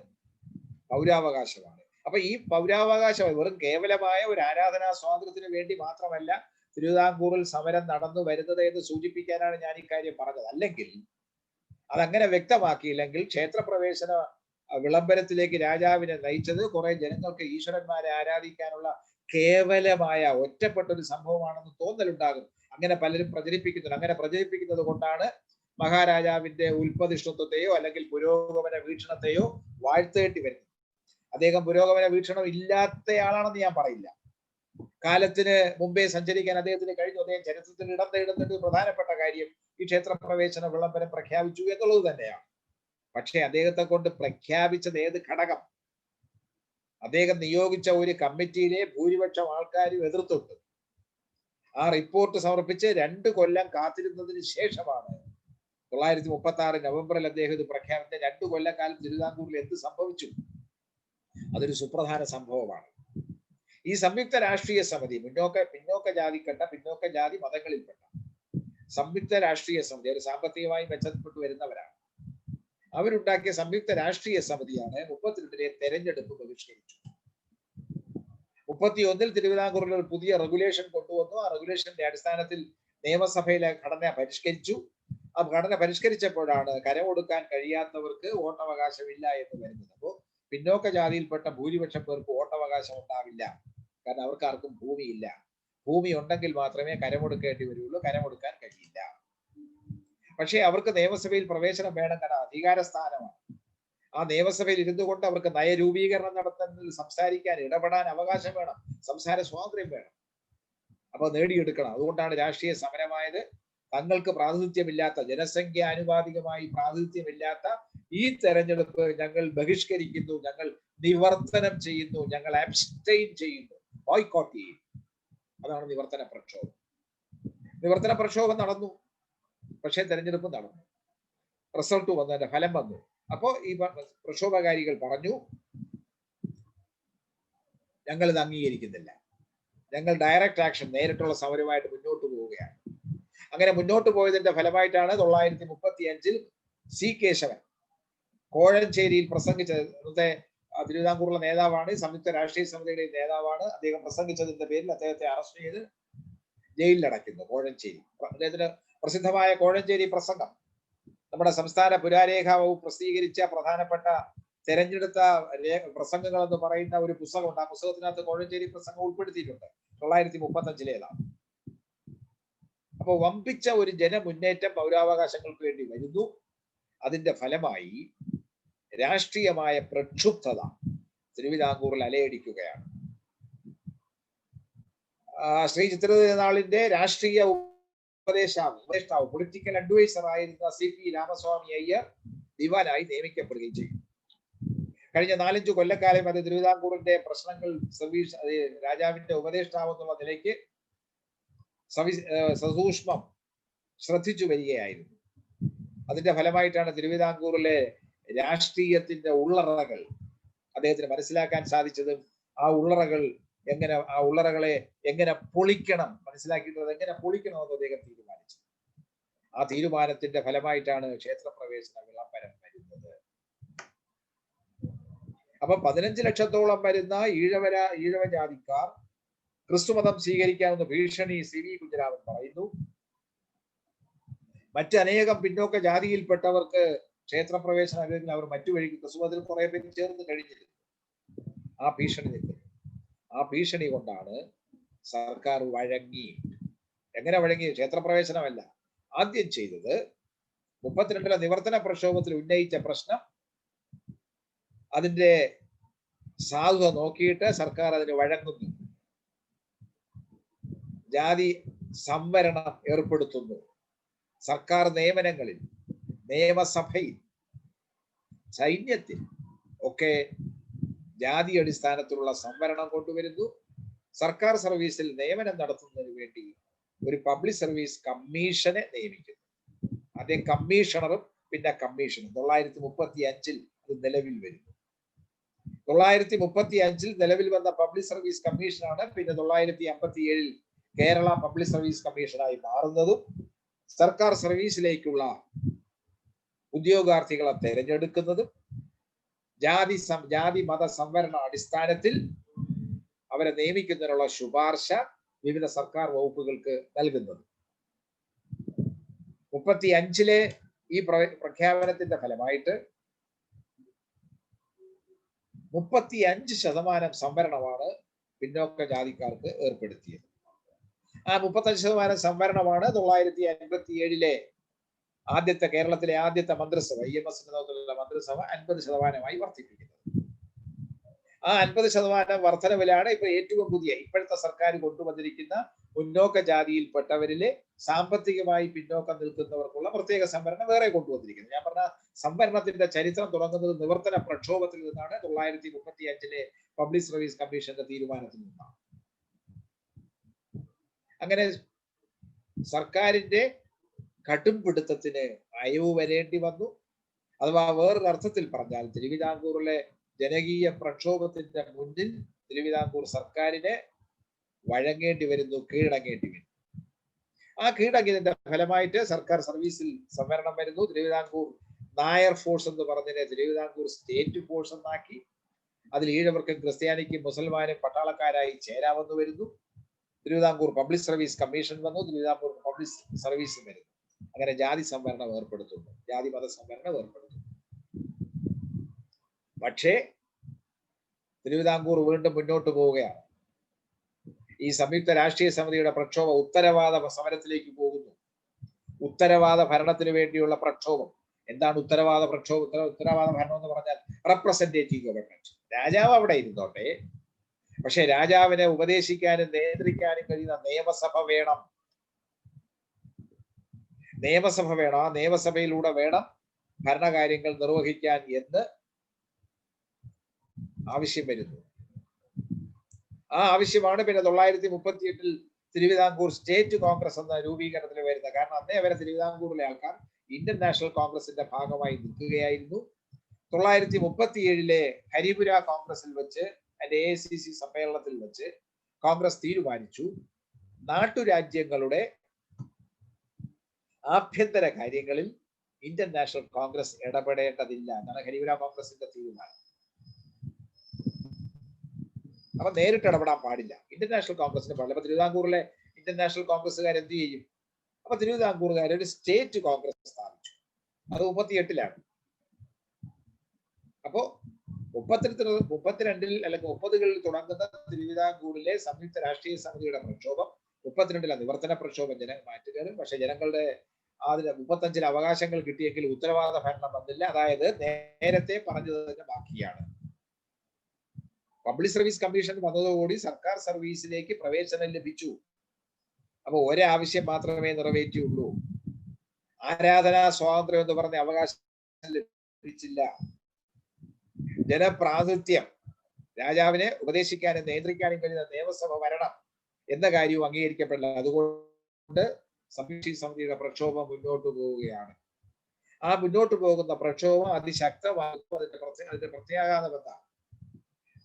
പൗരാവകാശമാണ്. അപ്പൊ ഈ പൗരാവകാശം വെറും കേവലമായ ഒരു ആരാധനാ സ്വാതന്ത്ര്യത്തിന് വേണ്ടി മാത്രമല്ല തിരുവിതാംകൂറിൽ സമരം നടന്നു വരുന്നത് എന്ന് സൂചിപ്പിക്കാനാണ് ഞാൻ ഇക്കാര്യം പറഞ്ഞത്. അല്ലെങ്കിൽ അതങ്ങനെ വ്യക്തമാക്കിയില്ലെങ്കിൽ ക്ഷേത്രപ്രവേശന വിളംബരത്തിലേക്ക് രാജാവിനെ നയിച്ചത് കുറെ ജനങ്ങൾക്ക് ഈശ്വരന്മാരെ ആരാധിക്കാനുള്ള കേവലമായ ഒറ്റപ്പെട്ട ഒരു സംഭവമാണെന്ന് തോന്നലുണ്ടാകും. അങ്ങനെ പലരും പ്രചരിപ്പിക്കുന്നുണ്ട്. അങ്ങനെ പ്രചരിപ്പിക്കുന്നത് കൊണ്ടാണ് മഹാരാജാവിന്റെ ഉൽപ്പതിഷ്ണത്വത്തെയോ അല്ലെങ്കിൽ പുരോഗമന വീക്ഷണത്തെയോ വാഴ്ത്തേണ്ടി വരുന്നത്. അദ്ദേഹം പുരോഗമന വീക്ഷണം ഇല്ലാത്തയാളാണെന്ന് ഞാൻ പറയില്ല. കാലത്തിന് മുമ്പേ സഞ്ചരിക്കാൻ അദ്ദേഹത്തിന് കഴിഞ്ഞു. അദ്ദേഹം ചരിത്രത്തിൽ ഇടം തേടുന്നൊരു പ്രധാനപ്പെട്ട കാര്യം ഈ ക്ഷേത്രപ്രവേശന വിളംബരം പ്രഖ്യാപിച്ചു എന്നുള്ളത് തന്നെയാണ്. പക്ഷെ അദ്ദേഹത്തെ കൊണ്ട് പ്രഖ്യാപിച്ചത് ഏത് ഘടകം? അദ്ദേഹം നിയോഗിച്ച ഒരു കമ്മിറ്റിയിലെ ഭൂരിപക്ഷം ആൾക്കാരും എതിർത്തുണ്ട്. ആ റിപ്പോർട്ട് സമർപ്പിച്ച് 2 കൊല്ലം കാത്തിരുന്നതിന് ശേഷമാണ് 936 നവംബറിൽ അദ്ദേഹം ഇത് പ്രഖ്യാപിച്ച. 2 കൊല്ലക്കാലം തിരുവിതാംകൂറിൽ എന്ത് സംഭവിച്ചു? അതൊരു സുപ്രധാന സംഭവമാണ്. ഈ സംയുക്ത രാഷ്ട്രീയ സമിതി പിന്നോക്ക ജാതി മതങ്ങളിൽപ്പെട്ട സംയുക്ത രാഷ്ട്രീയ സമിതി, ഒരു സാമ്പത്തികമായി മെച്ചപ്പെട്ടു വരുന്നവരാണ്. അവരുണ്ടാക്കിയ സംയുക്ത രാഷ്ട്രീയ സമിതിയാണ് 32 തെരഞ്ഞെടുപ്പ് ബഹിഷ്കരിച്ചു. 31 തിരുവിതാംകൂറിൽ ഒരു പുതിയ റെഗുലേഷൻ കൊണ്ടുവന്നു. ആ റെഗുലേഷന്റെ അടിസ്ഥാനത്തിൽ നിയമസഭയിലെ ഘടന പരിഷ്കരിച്ചു. ആ ഘടന പരിഷ്കരിച്ചപ്പോഴാണ് കരം കൊടുക്കാൻ കഴിയാത്തവർക്ക് വോട്ടവകാശമില്ല എന്ന് വരുന്നത്. അപ്പോൾ പിന്നോക്ക ജാതിയിൽപ്പെട്ട ഭൂരിപക്ഷം പേർക്ക് വോട്ടവകാശം ഉണ്ടാവില്ല. കാരണം അവർക്ക് ആർക്കും ഭൂമിയില്ല. ഭൂമി ഉണ്ടെങ്കിൽ മാത്രമേ കരമൊടുക്കേണ്ടി വരുള്ളൂ. കരമൊടുക്കാൻ കഴിയില്ല. പക്ഷേ അവർക്ക് നിയമസഭയിൽ പ്രവേശനം വേണം. കാരണം അധികാര സ്ഥാനമാണ്. ആ നിയമസഭയിൽ ഇരുന്നു കൊണ്ട് അവർക്ക് നയരൂപീകരണം നടത്തുന്നതിൽ സംസാരിക്കാൻ, ഇടപെടാൻ അവകാശം വേണം. സംസാര സ്വാതന്ത്ര്യം വേണം. അപ്പൊ നേടിയെടുക്കണം. അതുകൊണ്ടാണ് രാഷ്ട്രീയ സമരമായത്. തങ്ങൾക്ക് പ്രാതിനിധ്യമില്ലാത്ത, ജനസംഖ്യാനുപാതികമായി പ്രാതിനിധ്യമില്ലാത്ത ഈ തെരഞ്ഞെടുപ്പ് ഞങ്ങൾ ബഹിഷ്കരിക്കുന്നു, ഞങ്ങൾ നിവർത്തനം ചെയ്യുന്നു, ഞങ്ങൾ അബ്സ്റ്റെയിൻ ചെയ്യുന്നു, ബോയ്ക്കോട്ട് ചെയ്യും. അതാണ് നിവർത്തന പ്രക്ഷോഭം. നിവർത്തന പ്രക്ഷോഭം നടന്നു. പക്ഷേ തെരഞ്ഞെടുപ്പ് നടന്നു. റിസൾട്ട് വന്നു, അതിന്റെ ഫലം വന്നു. അപ്പോ ഈ പ്രക്ഷോഭകാരികൾ പറഞ്ഞു, ഞങ്ങൾ ഇത് അംഗീകരിക്കുന്നില്ല, ഞങ്ങൾ ഡയറക്റ്റ് ആക്ഷൻ, നേരിട്ടുള്ള സമരമായിട്ട് മുന്നോട്ട് പോവുകയാണ്. അങ്ങനെ മുന്നോട്ട് പോയതിന്റെ ഫലമായിട്ടാണ് 935 സി കേശവൻ കോഴഞ്ചേരിയിൽ പ്രസംഗിച്ചത്. തിരുവിതാംകൂറിലെ നേതാവാണ്, സംയുക്ത രാഷ്ട്രീയ സമിതിയുടെ നേതാവാണ്. അദ്ദേഹം പ്രസംഗിച്ചതിന്റെ പേരിൽ അദ്ദേഹത്തെ അറസ്റ്റ് ചെയ്ത് ജയിലിലടയ്ക്കുന്നു. കോഴഞ്ചേരി അദ്ദേഹത്തിന് പ്രസിദ്ധമായ കോഴഞ്ചേരി പ്രസംഗം നമ്മുടെ സംസ്ഥാന പുരാരേഖ വകുപ്പ് പ്രസിദ്ധീകരിച്ച പ്രധാനപ്പെട്ട തെരഞ്ഞെടുത്ത പ്രസംഗങ്ങൾ എന്ന് പറയുന്ന ഒരു പുസ്തകമുണ്ട്. ആ പുസ്തകത്തിനകത്ത് കോഴഞ്ചേരി പ്രസംഗം ഉൾപ്പെടുത്തിയിട്ടുണ്ട്. 935 അപ്പൊ വമ്പിച്ച ഒരു ജനമുന്നേറ്റം പൗരാവകാശങ്ങൾക്ക് വേണ്ടി വരുന്നു. അതിന്റെ ഫലമായി രാഷ്ട്രീയമായ പ്രക്ഷുബ്ധത തിരുവിതാംകൂറിൽ അലയടിക്കുകയാണ്. ശ്രീ ചിത്രനാളിന്റെ രാഷ്ട്രീയ ഉപദേഷ്ടാവ് പൊളിറ്റിക്കൽ അഡ്വൈസർ ആയിരുന്ന CP രാമസ്വാമി അയ്യർ ദിവാനായി നിയമിക്കപ്പെടുകയും ചെയ്തു. കഴിഞ്ഞ 4-5 കൊല്ലക്കാലം അത് തിരുവിതാംകൂറിന്റെ പ്രശ്നങ്ങൾ രാജാവിന്റെ ഉപദേഷ്ടാവ് എന്നുള്ള നിലയ്ക്ക് സസൂക്ഷ്മം ശ്രദ്ധിച്ചു വരികയായിരുന്നു. അതിന്റെ ഫലമായിട്ടാണ് തിരുവിതാംകൂറിലെ രാഷ്ട്രീയത്തിന്റെ ഉള്ളറകൾ അദ്ദേഹത്തിന് മനസ്സിലാക്കാൻ സാധിച്ചതും ആ ഉള്ളറകളെ എങ്ങനെ പൊളിക്കണം, മനസ്സിലാക്കിയിട്ടുള്ളത് എങ്ങനെ പൊളിക്കണമെന്ന് അദ്ദേഹം തീരുമാനിച്ചു. ആ തീരുമാനത്തിന്റെ ഫലമായിട്ടാണ് ക്ഷേത്രപ്രവേശന വിളംബരം വരുന്നത്. അപ്പൊ 15 ലക്ഷത്തോളം വരുന്ന ഈഴവ ജാതിക്കാർ ക്രിസ്തുമതം സ്വീകരിക്കാവുന്ന ഭീഷണി CV കുഞ്ഞിരാമൻ പറയുന്നു. മറ്റനേകം പിന്നോക്ക ജാതിയിൽപ്പെട്ടവർക്ക് ക്ഷേത്രപ്രവേശനം അല്ലെങ്കിൽ അവർ മറ്റു വഴിക്ക് ക്രിസ്തുമതത്തിൽ കുറെ പേര് ചേർന്ന് കഴിഞ്ഞിരുന്നു. ആ ഭീഷണി നിൽക്കുന്നു. ആ ഭീഷണി കൊണ്ടാണ് സർക്കാർ വഴങ്ങി. എങ്ങനെ വഴങ്ങി? ക്ഷേത്രപ്രവേശനമല്ല ആദ്യം ചെയ്തത്. 32 നിവർത്തന പ്രക്ഷോഭത്തിൽ ഉന്നയിച്ച പ്രശ്നം, അതിന്റെ സാധുത നോക്കിയിട്ട് സർക്കാർ അതിന് വഴങ്ങുന്നു. ജാതി സംവരണം ഏർപ്പെടുത്തുന്നു. സർക്കാർ നിയമനങ്ങളിൽ, നിയമസഭയിൽ, സൈന്യത്തിൽ ഒക്കെ ജാതി അടിസ്ഥാനത്തിലുള്ള സംവരണം കൊണ്ടുവരുന്നു. സർക്കാർ സർവീസിൽ നിയമനം നടത്തുന്നതിന് വേണ്ടി ഒരു പബ്ലിക് സർവീസ് കമ്മീഷനെ നിയമിക്കുന്നു. ആദ്യം കമ്മീഷണറും പിന്നെ കമ്മീഷനും. 935 അത് നിലവിൽ വരുന്നു. 935 നിലവിൽ വന്ന പബ്ലിക് സർവീസ് കമ്മീഷനാണ് പിന്നെ 957 കേരള പബ്ലിക് സർവീസ് കമ്മീഷനായി മാറുന്നതും സർക്കാർ സർവീസിലേക്കുള്ള ഉദ്യോഗാർത്ഥികളെ തെരഞ്ഞെടുക്കുന്നതും ജാതി മത സംവരണ അടിസ്ഥാനത്തിൽ അവരെ നിയമിക്കുന്നതിനുള്ള ശുപാർശ വിവിധ സർക്കാർ വകുപ്പുകൾക്ക് നൽകുന്നത്. 35 ഈ പ്രഖ്യാപനത്തിന്റെ ഫലമായിട്ട് 35% സംവരണമാണ് പിന്നോക്ക ജാതിക്കാർക്ക് ഏർപ്പെടുത്തിയത്. ആ 35% സംവരണമാണ് 957 ആദ്യത്തെ കേരളത്തിലെ ആദ്യത്തെ മന്ത്രിസഭ EMS നേതൃത്വത്തിലുള്ള മന്ത്രിസഭ 50% വർദ്ധിപ്പിക്കുന്നത്. ആ 50% വർധനവിലാണ് ഇപ്പൊ ഏറ്റവും പുതിയ ഇപ്പോഴത്തെ സർക്കാർ കൊണ്ടുവന്നിരിക്കുന്ന മുന്നോക്ക ജാതിയിൽപ്പെട്ടവരിലെ സാമ്പത്തികമായി പിന്നോക്കം നിൽക്കുന്നവർക്കുള്ള പ്രത്യേക സംവരണം വേറെ കൊണ്ടുവന്നിരിക്കുന്നത്. ഞാൻ പറഞ്ഞ സംവരണത്തിന്റെ ചരിത്രം തുടങ്ങുന്നത് നിവർത്തന പ്രക്ഷോഭത്തിൽ നിന്നാണ്. 935 പബ്ലിക് സർവീസ് കമ്മീഷന്റെ തീരുമാനത്തിൽ നിന്നാണ്. അങ്ങനെ സർക്കാരിന്റെ കടുംപിടുത്തത്തിന് അയവ് വരേണ്ടി വന്നു. അഥവാ വേറൊരർത്ഥത്തിൽ പറഞ്ഞാൽ തിരുവിതാംകൂറിലെ ജനകീയ പ്രക്ഷോഭത്തിന്റെ മുന്നിൽ തിരുവിതാംകൂർ സർക്കാരിനെ വഴങ്ങേണ്ടി വരുന്നു, കീഴടങ്ങേണ്ടി വരുന്നു. ആ കീഴടങ്ങിയതിന്റെ ഫലമായിട്ട് സർക്കാർ സർവീസിൽ സംവരണം വരുന്നു. തിരുവിതാംകൂർ നായർ ഫോഴ്സ് എന്ന് പറഞ്ഞതിനെ തിരുവിതാംകൂർ സ്റ്റേറ്റ് ഫോഴ്സ് എന്നാക്കി. അതിൽ ഈഴവർക്കും ക്രിസ്ത്യാനിക്കും മുസൽമാനും പട്ടാളക്കാരായി ചേരാമെന്ന് വരുന്നു. തിരുവിതാംകൂർ പബ്ലിക് സർവീസ് കമ്മീഷൻ വന്നു. തിരുവിതാംകൂർ പബ്ലിക് സർവീസ് വരുന്നു. അങ്ങനെ ജാതി സംവരണം ഏർപ്പെടുത്തുന്നു, ജാതി മത സംവരണം ഏർപ്പെടുത്തുന്നു. പക്ഷേ തിരുവിതാംകൂർ വീണ്ടും മുന്നോട്ട് പോവുകയാണ്. ഈ സംയുക്ത രാഷ്ട്രീയ സമിതിയുടെ പ്രക്ഷോഭം ഉത്തരവാദ സമരത്തിലേക്ക് പോകുന്നു. ഉത്തരവാദ ഭരണത്തിന് വേണ്ടിയുള്ള പ്രക്ഷോഭം. എന്താണ് ഉത്തരവാദ പ്രക്ഷോഭം? ഉത്തരവാദ ഭരണം എന്ന് പറഞ്ഞാൽ റെപ്രസെന്റേറ്റീവ് ഗവൺമെന്റ്. രാജാവ് അവിടെ ഇരുന്നോട്ടെ, പക്ഷെ രാജാവിനെ ഉപദേശിക്കാനും നിയന്ത്രിക്കാനും കഴിയുന്ന നിയമസഭ വേണം. നിയമസഭ വേണം. ആ നിയമസഭയിലൂടെ വേണം ഭരണകാര്യങ്ങൾ നിർവഹിക്കാൻ എന്ന് ആവശ്യം വരുന്നു. ആ ആവശ്യമാണ് പിന്നെ 938 തിരുവിതാംകൂർ സ്റ്റേറ്റ് കോൺഗ്രസ് എന്ന രൂപീകരണത്തിൽ വരുന്നത്. കാരണം അന്നേ വരെ തിരുവിതാംകൂറിലെ ആൾക്കാർ ഇന്ത്യൻ നാഷണൽ കോൺഗ്രസിന്റെ ഭാഗമായി നിൽക്കുകയായിരുന്നു. 937 ഹരിപുര കോൺഗ്രസിൽ വെച്ച്, അതിന്റെ AICC സമ്മേളനത്തിൽ വെച്ച് കോൺഗ്രസ് തീരുമാനിച്ചു നാട്ടുരാജ്യങ്ങളുടെ ആഭ്യന്തര കാര്യങ്ങളിൽ ഇന്ത്യൻ നാഷണൽ കോൺഗ്രസ് ഇടപെടേണ്ടതില്ല എന്നാണ് ഹരിപുര കോൺഗ്രസിന്റെ തീരുമാനം. അപ്പൊ നേരിട്ട് ഇടപെടാൻ പാടില്ല, ഇന്ത്യൻ നാഷണൽ കോൺഗ്രസിന് പാടില്ല. അപ്പൊ തിരുവിതാംകൂറിലെ ഇന്ത്യൻ നാഷണൽ കോൺഗ്രസ്സുകാർ എന്ത് ചെയ്യും? അപ്പൊ തിരുവിതാംകൂറുകാർ ഒരു സ്റ്റേറ്റ് കോൺഗ്രസ് സ്ഥാപിച്ചു. അത് 38 അപ്പോ 32 അല്ലെങ്കിൽ 30 തുടങ്ങുന്ന തിരുവിതാംകൂറിലെ സംയുക്ത രാഷ്ട്രീയ സമിതിയുടെ പ്രക്ഷോഭം 32 നിവർത്തന പ്രക്ഷോഭം ജനം മാറ്റുകയാണ്. പക്ഷെ ജനങ്ങളുടെ അതിന് 35 അവകാശങ്ങൾ കിട്ടിയെങ്കിൽ ഉത്തരവാദ ഭരണം വന്നില്ല. അതായത് നേരത്തെ പറഞ്ഞതിന്റെ ബാക്കിയാണ്. പബ്ലിക് സർവീസ് കമ്മീഷൻ വന്നതോടുകൂടി സർക്കാർ സർവീസിലേക്ക് പ്രവേശനം ലഭിച്ചു. അപ്പൊ ഒരാവശ്യം മാത്രമേ നിറവേറ്റിയുള്ളൂ. ആരാധനാ സ്വാതന്ത്ര്യം എന്ന് പറഞ്ഞ അവകാശം ലഭിച്ചില്ല. ജനപ്രാതിനിധ്യം, രാജാവിനെ ഉപദേശിക്കാനും നിയന്ത്രിക്കാനും കഴിയുന്ന നിയമസഭ വരണം എന്ന കാര്യവും അംഗീകരിക്കപ്പെടില്ല. അതുകൊണ്ട് സംയുക്ത സമിതിയുടെ പ്രക്ഷോഭം മുന്നോട്ട് പോവുകയാണ്. ആ മുന്നോട്ട് പോകുന്ന പ്രക്ഷോഭം അതിശക്തമാകും. അതിന്റെ പ്രത്യാഘാതം എന്താണ്?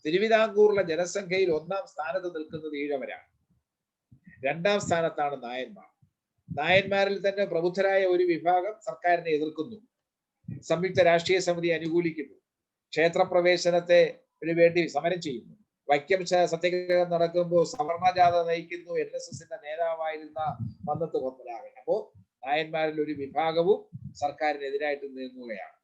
തിരുവിതാംകൂറിലെ ജനസംഖ്യയിൽ 1-ാം സ്ഥാനത്ത് നിൽക്കുന്നത് ഈഴവരാണ്. 2-ാം സ്ഥാനത്താണ് നായന്മാർ. നായന്മാരിൽ തന്നെ പ്രബുദ്ധരായ ഒരു വിഭാഗം സർക്കാരിനെ എതിർക്കുന്നു, സംയുക്ത രാഷ്ട്രീയ സമിതി അനുകൂലിക്കുന്നു, ക്ഷേത്രപ്രവേശനത്തെ വേണ്ടി സമരം ചെയ്യുന്നു. വൈക്കം സത്യാഗ്രഹം നടക്കുമ്പോൾ സവർണജാഥ നയിക്കുന്നു NSSന്റെ നേതാവായിരുന്ന മന്നത്ത് പത്മനാഭൻ. അപ്പോ നായന്മാരിൽ ഒരു വിഭാഗവും സർക്കാരിനെതിരായിട്ട് നീങ്ങുകയാണ്.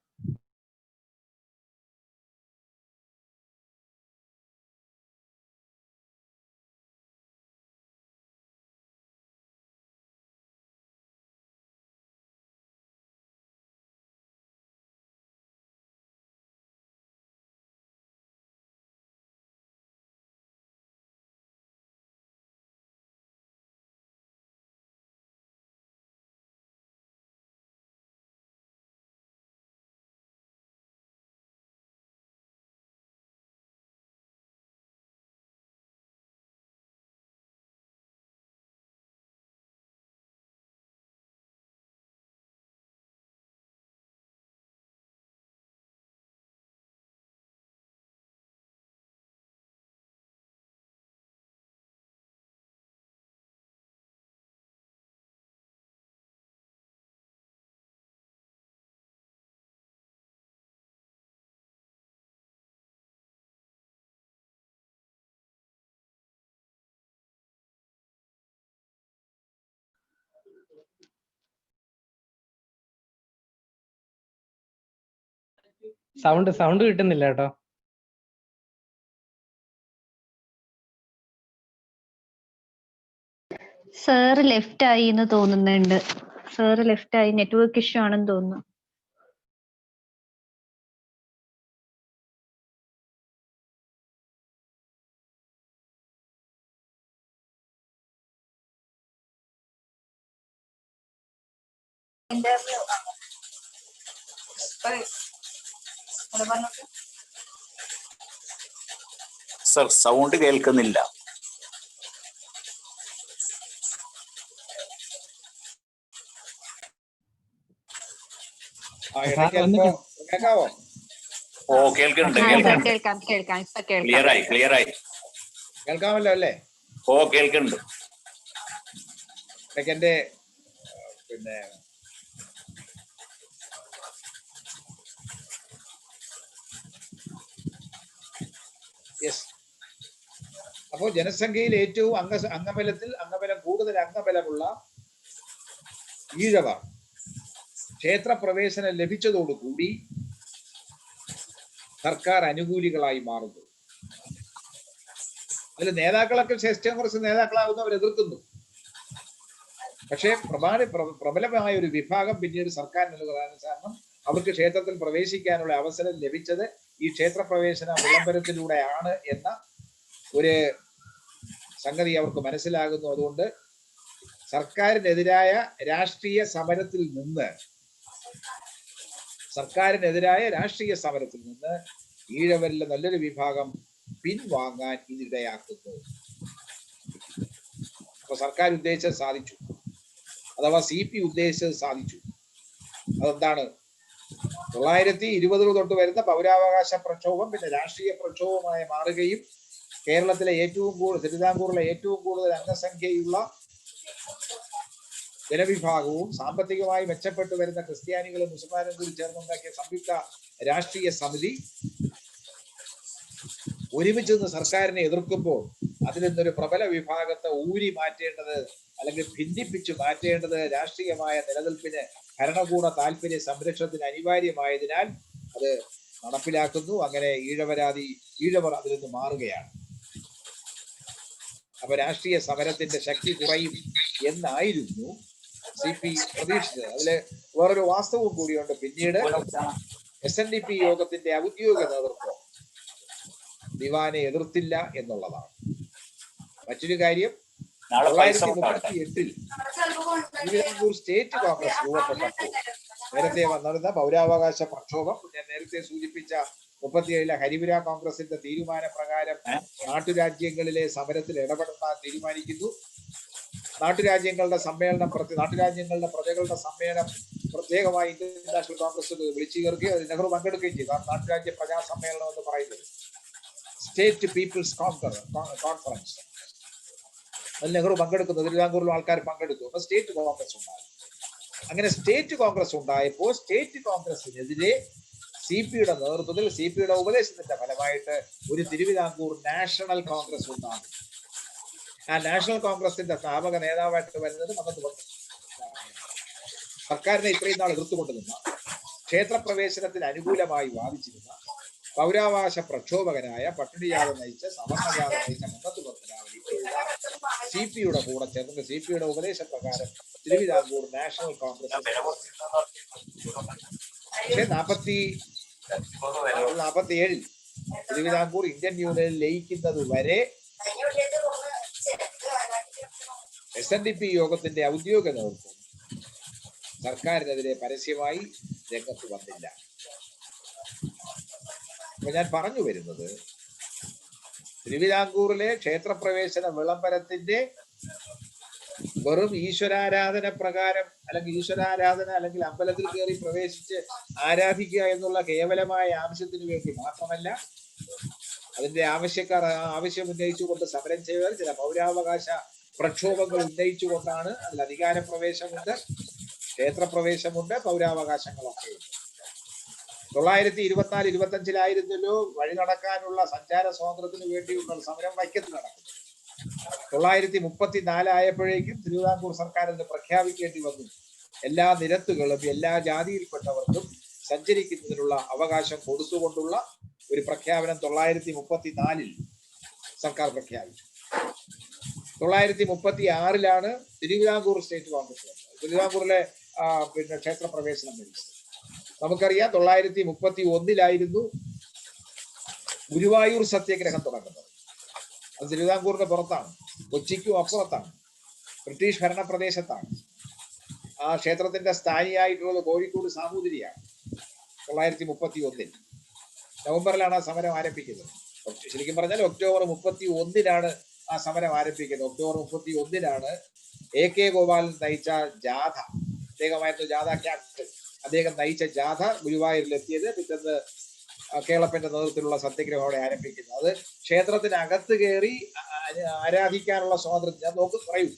സൗണ്ട് കിട്ടുന്നില്ല കേട്ടോ. സാറ് ലെഫ്റ്റ് ആയി എന്ന് തോന്നുന്നുണ്ട്. സാറ് ലെഫ്റ്റ് ആയി, നെറ്റ്വർക്ക് ഇഷ്യൂ ആണെന്ന് തോന്നുന്നു. സർ സൗണ്ട് കേൾക്കുന്നില്ല. കേൾക്കാവോ? ഓ കേൾക്കുന്നുണ്ട്. ക്ലിയർ ആയി കേൾക്കാമല്ലോ അല്ലേ? ഓ കേൾക്കുന്നുണ്ട്. എന്റെ പിന്നെ യെസ്, അപ്പോൾ ജനസംഖ്യയിൽ ഏറ്റവും അംഗബലം കൂടുതൽ അംഗബലമുള്ള ഈഴവർ ക്ഷേത്രപ്രവേശനം ലഭിച്ചതോടുകൂടി സർക്കാർ അനുകൂലികളായി മാറുന്നു. അതിൽ നേതാക്കളൊക്കെ ക്ഷേത്ര കോൺഗ്രസ് നേതാക്കളാകുന്നവർ എതിർക്കുന്നു. പക്ഷേ പ്രബലമായ ഒരു വിഭാഗം പിന്നീട് സർക്കാരിന് കാരണം അവർക്ക് ക്ഷേത്രത്തിൽ പ്രവേശിക്കാനുള്ള അവസരം ലഭിച്ചത് ഈ ക്ഷേത്രപ്രവേശന വിളംബരത്തിലൂടെയാണ് എന്ന ഒരു സംഗതി അവർക്ക് മനസ്സിലാകുന്നു. അതുകൊണ്ട് സർക്കാരിനെതിരായ രാഷ്ട്രീയ സമരത്തിൽ നിന്ന് ഈഴവരിലെ നല്ലൊരു വിഭാഗം പിൻവാങ്ങാൻ ഇതിടയാക്കുന്നു. അപ്പൊ സർക്കാർ ഉദ്ദേശിച്ചത് സാധിച്ചു, അഥവാ CP ഉദ്ദേശിച്ചത് സാധിച്ചു. അതെന്താണ്? 1920 തൊട്ട് വരുന്ന പൗരാവകാശ പ്രക്ഷോഭം പിന്നെ രാഷ്ട്രീയ പ്രക്ഷോഭമായി മാറുകയും കേരളത്തിലെ തിരുവിതാംകൂറിലെ ഏറ്റവും കൂടുതൽ അംഗസംഖ്യയുള്ള ജനവിഭാഗവും സാമ്പത്തികമായി മെച്ചപ്പെട്ടു വരുന്ന ക്രിസ്ത്യാനികളും മുസ്ലിമാനും കൂടി ചേർന്നുണ്ടാക്കിയ സംയുക്ത രാഷ്ട്രീയ സമിതി ഒരുമിച്ച് നിന്ന് സർക്കാരിനെ എതിർക്കുമ്പോൾ അതിൽ നിന്നൊരു പ്രബല വിഭാഗത്തെ ഊരി മാറ്റേണ്ടത് അല്ലെങ്കിൽ ഭിന്നിപ്പിച്ചു മാറ്റേണ്ടത് രാഷ്ട്രീയമായ നിലനിൽപ്പിന്, ഭരണകൂട താല്പര്യ സംരക്ഷണത്തിന് അനിവാര്യമായതിനാൽ അത് നടപ്പിലാക്കുന്നു. അങ്ങനെ ഈഴവർ അതിൽ നിന്ന് മാറുകയാണ്. അപ്പൊ രാഷ്ട്രീയ സമരത്തിന്റെ ശക്തി കുറയും എന്നായിരുന്നു CP പ്രതീക്ഷിച്ചത്. അതില് വേറൊരു വാസ്തവവും കൂടിയുണ്ട്. പിന്നീട് SNDP യോഗത്തിന്റെ ഔദ്യോഗിക നേതൃത്വം ദിവാനെ എതിർത്തില്ല എന്നുള്ളതാണ്. മറ്റൊരു കാര്യം, 1938 തിരുവിതാംകൂർ സ്റ്റേറ്റ് കോൺഗ്രസ് രൂപപ്പെട്ടപ്പോൾ നേരത്തെ വന്നിരുന്ന പൗരാവകാശ പ്രക്ഷോഭം, ഞാൻ നേരത്തെ സൂചിപ്പിച്ച 37 ഹരിപുര കോൺഗ്രസിന്റെ തീരുമാനപ്രകാരം നാട്ടുരാജ്യങ്ങളിലെ സമരത്തിൽ ഇടപെടാൻ തീരുമാനിക്കുന്നു. നാട്ടുരാജ്യങ്ങളുടെ പ്രജകളുടെ സമ്മേളനം പ്രത്യേകമായി ഇന്ത്യൻ നാഷണൽ കോൺഗ്രസ് വിളിച്ചു ചേർക്കുകയും അത് നെഹ്റു പങ്കെടുക്കുകയും ചെയ്തു. നാട്ടുരാജ്യ പ്രജാ സമ്മേളനം എന്ന് പറയുന്നത് സ്റ്റേറ്റ് പീപ്പിൾസ് കോൺഫറൻസ്. അതിൽ നെഹ്റു പങ്കെടുക്കുന്നു, തിരുവിതാംകൂറിലും ആൾക്കാർ പങ്കെടുത്തു. അപ്പൊ സ്റ്റേറ്റ് കോൺഗ്രസ് ഉണ്ടായി. അങ്ങനെ സ്റ്റേറ്റ് കോൺഗ്രസ് ഉണ്ടായപ്പോൾ സ്റ്റേറ്റ് കോൺഗ്രസിനെതിരെ CPയുടെ നേതൃത്വത്തിൽ, CPയുടെ ഉപദേശത്തിന്റെ ഫലമായിട്ട് ഒരു തിരുവിതാംകൂർ നാഷണൽ കോൺഗ്രസ് ഉണ്ടാകും. ആ നാഷണൽ കോൺഗ്രസിന്റെ സ്ഥാപക നേതാവായിട്ട് വരുന്നത് സർക്കാരിനെ ഇത്രയും നാൾ എതിർത്തുകൊണ്ടിരുന്ന, ക്ഷേത്രപ്രവേശനത്തിന് അനുകൂലമായി വാദിച്ചിരുന്ന, പൗരാവകാശ പ്രക്ഷോഭകനായ, പട്ടിണിജാത നയിച്ച, സവർണജാത നയിച്ച മന്നത്ത് പത്മനാഭൻ CPയുടെ കൂടെ ചേർന്ന് CPയുടെ ഉപദേശപ്രകാരം തിരുവിതാംകൂർ നാഷണൽ കോൺഗ്രസ്. പക്ഷെ 47 തിരുവിതാംകൂർ ഇന്ത്യൻ യൂണിയനിൽ ലയിക്കുന്നത് വരെ SNDP യോഗത്തിന്റെ ഔദ്യോഗിക നേതൃത്വം സർക്കാരിനെതിരെ പരസ്യമായി രംഗത്ത് വന്നില്ല. അപ്പൊ ഞാൻ പറഞ്ഞു വരുന്നത്, തിരുവിതാംകൂറിലെ ക്ഷേത്രപ്രവേശന വിളംബരത്തിന്റെ വെറും ഈശ്വരാരാധന പ്രകാരം അല്ലെങ്കിൽ അമ്പലത്തിൽ കയറി പ്രവേശിച്ച് ആരാധിക്കുക എന്നുള്ള കേവലമായ ആവശ്യത്തിന് വേണ്ടി മാത്രമല്ല, അതിന്റെ ആവശ്യം ഉന്നയിച്ചുകൊണ്ട് സമരം ചെയ്തവർ ചില പൗരാവകാശ പ്രക്ഷോഭങ്ങൾ ഉന്നയിച്ചുകൊണ്ടാണ്. അതിൽ അധികാര പ്രവേശമുണ്ട്, ക്ഷേത്രപ്രവേശമുണ്ട്, പൗരാവകാശങ്ങളൊക്കെ ഉണ്ട്. 1924-25 വഴി നടക്കാനുള്ള സഞ്ചാര സ്വാതന്ത്ര്യത്തിന് വേണ്ടിയുള്ള സമരം വൈക്കത്ത് നടക്കുന്നു. 1934 ആയപ്പോഴേക്കും തിരുവിതാംകൂർ സർക്കാർ അത് പ്രഖ്യാപിക്കേണ്ടി വന്നു. എല്ലാ നിരത്തുകളും എല്ലാ ജാതിയിൽപ്പെട്ടവർക്കും സഞ്ചരിക്കുന്നതിനുള്ള അവകാശം കൊടുത്തുകൊണ്ടുള്ള ഒരു പ്രഖ്യാപനം 1934 സർക്കാർ പ്രഖ്യാപിച്ചു. 936 തിരുവിതാംകൂർ സ്റ്റേറ്റ് കോൺഗ്രസ് വന്നത്. തിരുവിതാംകൂറിലെ പിന്നെ ക്ഷേത്രപ്രവേശനം വരുന്നത്. നമുക്കറിയാം 931 ഗുരുവായൂർ സത്യാഗ്രഹം തുടങ്ങുന്നത്. അത് തിരുവിതാംകൂറിന്റെ പുറത്താണ്, കൊച്ചിക്കും അപ്പുറത്താണ്, ബ്രിട്ടീഷ് ഭരണപ്രദേശത്താണ്. ആ ക്ഷേത്രത്തിന്റെ സ്ഥാനിയായിട്ടുള്ളത് കോഴിക്കോട് സാമൂതിരിയാണ്. 931 നവംബറിലാണ് ആ സമരം ആരംഭിക്കുന്നത്. ശരിക്കും പറഞ്ഞാൽ ഒക്ടോബർ 31 ആ സമരം ആരംഭിക്കുന്നത്. ഒക്ടോബർ 31 AK ഗോപാലൻ നയിച്ച ജാഥ, അദ്ദേഹമായിരുന്നു ജാഥ ക്യാപ്റ്റൻ, അദ്ദേഹം നയിച്ച ജാഥ ഗുരുവായൂരിലെത്തിയത്. പിറ്റേന്ന് കേളപ്പന്റെ നേതൃത്വത്തിലുള്ള സത്യാഗ്രഹം അവിടെ ആരംഭിക്കുന്നത്. അത് ക്ഷേത്രത്തിനകത്ത് കയറി ആരാധിക്കാനുള്ള സ്വാതന്ത്ര്യം ഞാൻ പറയൂ.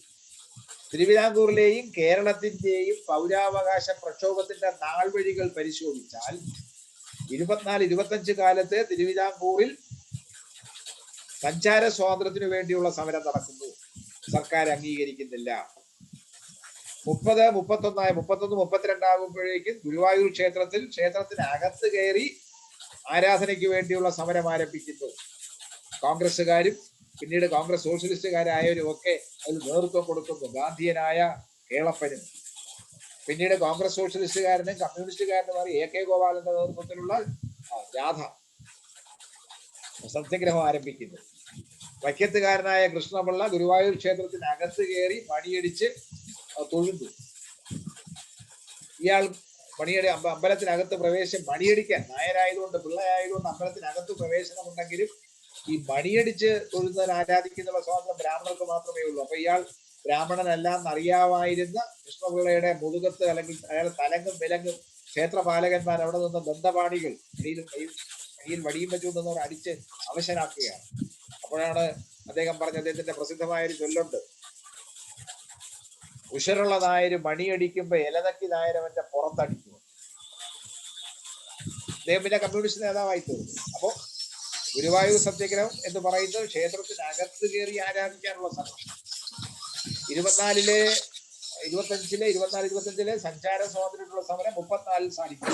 തിരുവിതാംകൂറിലെയും കേരളത്തിന്റെയും പൗരാവകാശ പ്രക്ഷോഭത്തിന്റെ നാൾവഴികൾ പരിശോധിച്ചാൽ 24-25 കാലത്ത് തിരുവിതാംകൂറിൽ സഞ്ചാര സ്വാതന്ത്ര്യത്തിനു വേണ്ടിയുള്ള സമരം നടക്കുന്നു, സർക്കാർ അംഗീകരിക്കുന്നില്ല. 30, 31, 32 ആകുമ്പോഴേക്കും ഗുരുവായൂർ ക്ഷേത്രത്തിനകത്ത് കയറി ആരാധനയ്ക്ക് വേണ്ടിയുള്ള സമരം ആരംഭിക്കുന്നു. കോൺഗ്രസ്സുകാരും പിന്നീട് കോൺഗ്രസ് സോഷ്യലിസ്റ്റുകാരായവരും ഒക്കെ അതിൽ നേതൃത്വം കൊടുക്കുന്നു. ഗാന്ധിയനായ കേളപ്പനും പിന്നീട് കോൺഗ്രസ് സോഷ്യലിസ്റ്റുകാരനും കമ്മ്യൂണിസ്റ്റുകാരനുമായി AK ഗോപാലന്റെ നേതൃത്വത്തിലുള്ള ജാഥ സത്യാഗ്രഹം ആരംഭിക്കുന്നു. വൈക്കത്തുകാരനായ കൃഷ്ണപിള്ള ഗുരുവായൂർ ക്ഷേത്രത്തിനകത്ത് കയറി മണിയടിച്ച് തൊഴുന്നു. ഇയാൾ അമ്പലത്തിനകത്ത് മണിയടിക്കാൻ, നായരായതുകൊണ്ട് പിള്ളയായതുകൊണ്ട് അമ്പലത്തിനകത്ത് പ്രവേശനമുണ്ടെങ്കിലും ഈ മണിയടിച്ച് തൊഴുന്നതിന് ആരാധിക്കുന്നുള്ള സ്വാതന്ത്ര്യം ബ്രാഹ്മണർക്ക് മാത്രമേ ഉള്ളൂ. അപ്പൊ ഇയാൾ ബ്രാഹ്മണനല്ല എന്നറിയാമായിരുന്ന കൃഷ്ണപിള്ളയുടെ മുതുകത്ത് അല്ലെങ്കിൽ അയാളെ തലങ്ങും വിലങ്ങും ക്ഷേത്രപാലകന്മാർ അവിടെ നിന്ന് ബന്ധപാണികൾ കയ്യിൽ വടിയും വെച്ചുകൊണ്ടെന്നവർ അടിച്ച് അവശനാക്കുകയാണ്. അപ്പോഴാണ് അദ്ദേഹം പറഞ്ഞ അദ്ദേഹത്തിന്റെ പ്രസിദ്ധമായ ഒരു ചൊല്ലുണ്ട്, ഉഷറുള്ള നായര് മണിയടിക്കുമ്പോ ഇലനക്കി നായരവന്റെ പുറത്തടിക്കുക. അദ്ദേഹം പിന്നെ കമ്മ്യൂണിസ്റ്റ് നേതാവായി തീർന്നു. അപ്പോ ഗുരുവായൂർ സത്യാഗ്രഹം എന്ന് പറയുന്നത് ക്ഷേത്രത്തിനകത്ത് കയറി ആരാധിക്കാനുള്ള സമരം. 24-25 സഞ്ചാര സ്വാതന്ത്ര്യത്തിനുള്ള സമരം 34 സാധിക്കും.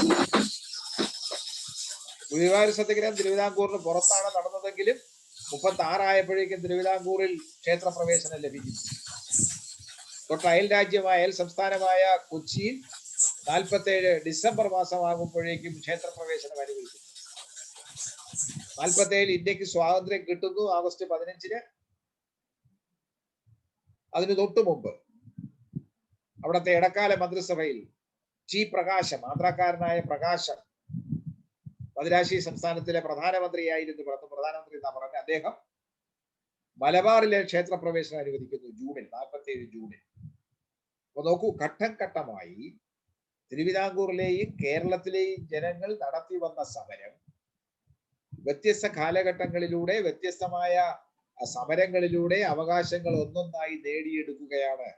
ഗുരുവായൂർ സത്യാഗ്രഹം തിരുവിതാംകൂറിന് പുറത്താണ് നടന്നതെങ്കിലും 36 ആയപ്പോഴേക്കും തിരുവിതാംകൂറിൽ ക്ഷേത്രപ്രവേശനം ലഭിക്കും. തൊട്ട് അയൽ രാജ്യമായ അയൽ സംസ്ഥാനമായ കൊച്ചിയിൽ 47 ഡിസംബർ മാസമാകുമ്പോഴേക്കും ക്ഷേത്രപ്രവേശനം അനുവദിക്കും. 47 ഇന്ത്യക്ക് സ്വാതന്ത്ര്യം കിട്ടുന്നു ആഗസ്റ്റ് 15. അതിന് തൊട്ടു മുമ്പ് അവിടുത്തെ ഇടക്കാല മന്ത്രിസഭയിൽ പ്രകാശം, ആന്ധ്രാക്കാരനായ പ്രകാശം, മദിരാശി സംസ്ഥാനത്തിലെ പ്രധാനമന്ത്രിയായിരുന്നു. പ്രധാനമന്ത്രി എന്നാ പറഞ്ഞ അദ്ദേഹം മലബാറിലെ ക്ഷേത്രപ്രവേശനം അനുവദിക്കുന്നു 47 ജൂണിൽ. അപ്പൊ നോക്കൂ, ഘട്ടം ഘട്ടമായി തിരുവിതാംകൂറിലെയും കേരളത്തിലെയും ജനങ്ങൾ നടത്തി വന്ന സമരം വ്യത്യസ്ത കാലഘട്ടങ്ങളിലൂടെ വ്യത്യസ്തമായ സമരങ്ങളിലൂടെ അവകാശങ്ങൾ ഒന്നൊന്നായി നേടിയെടുക്കുകയാണ്.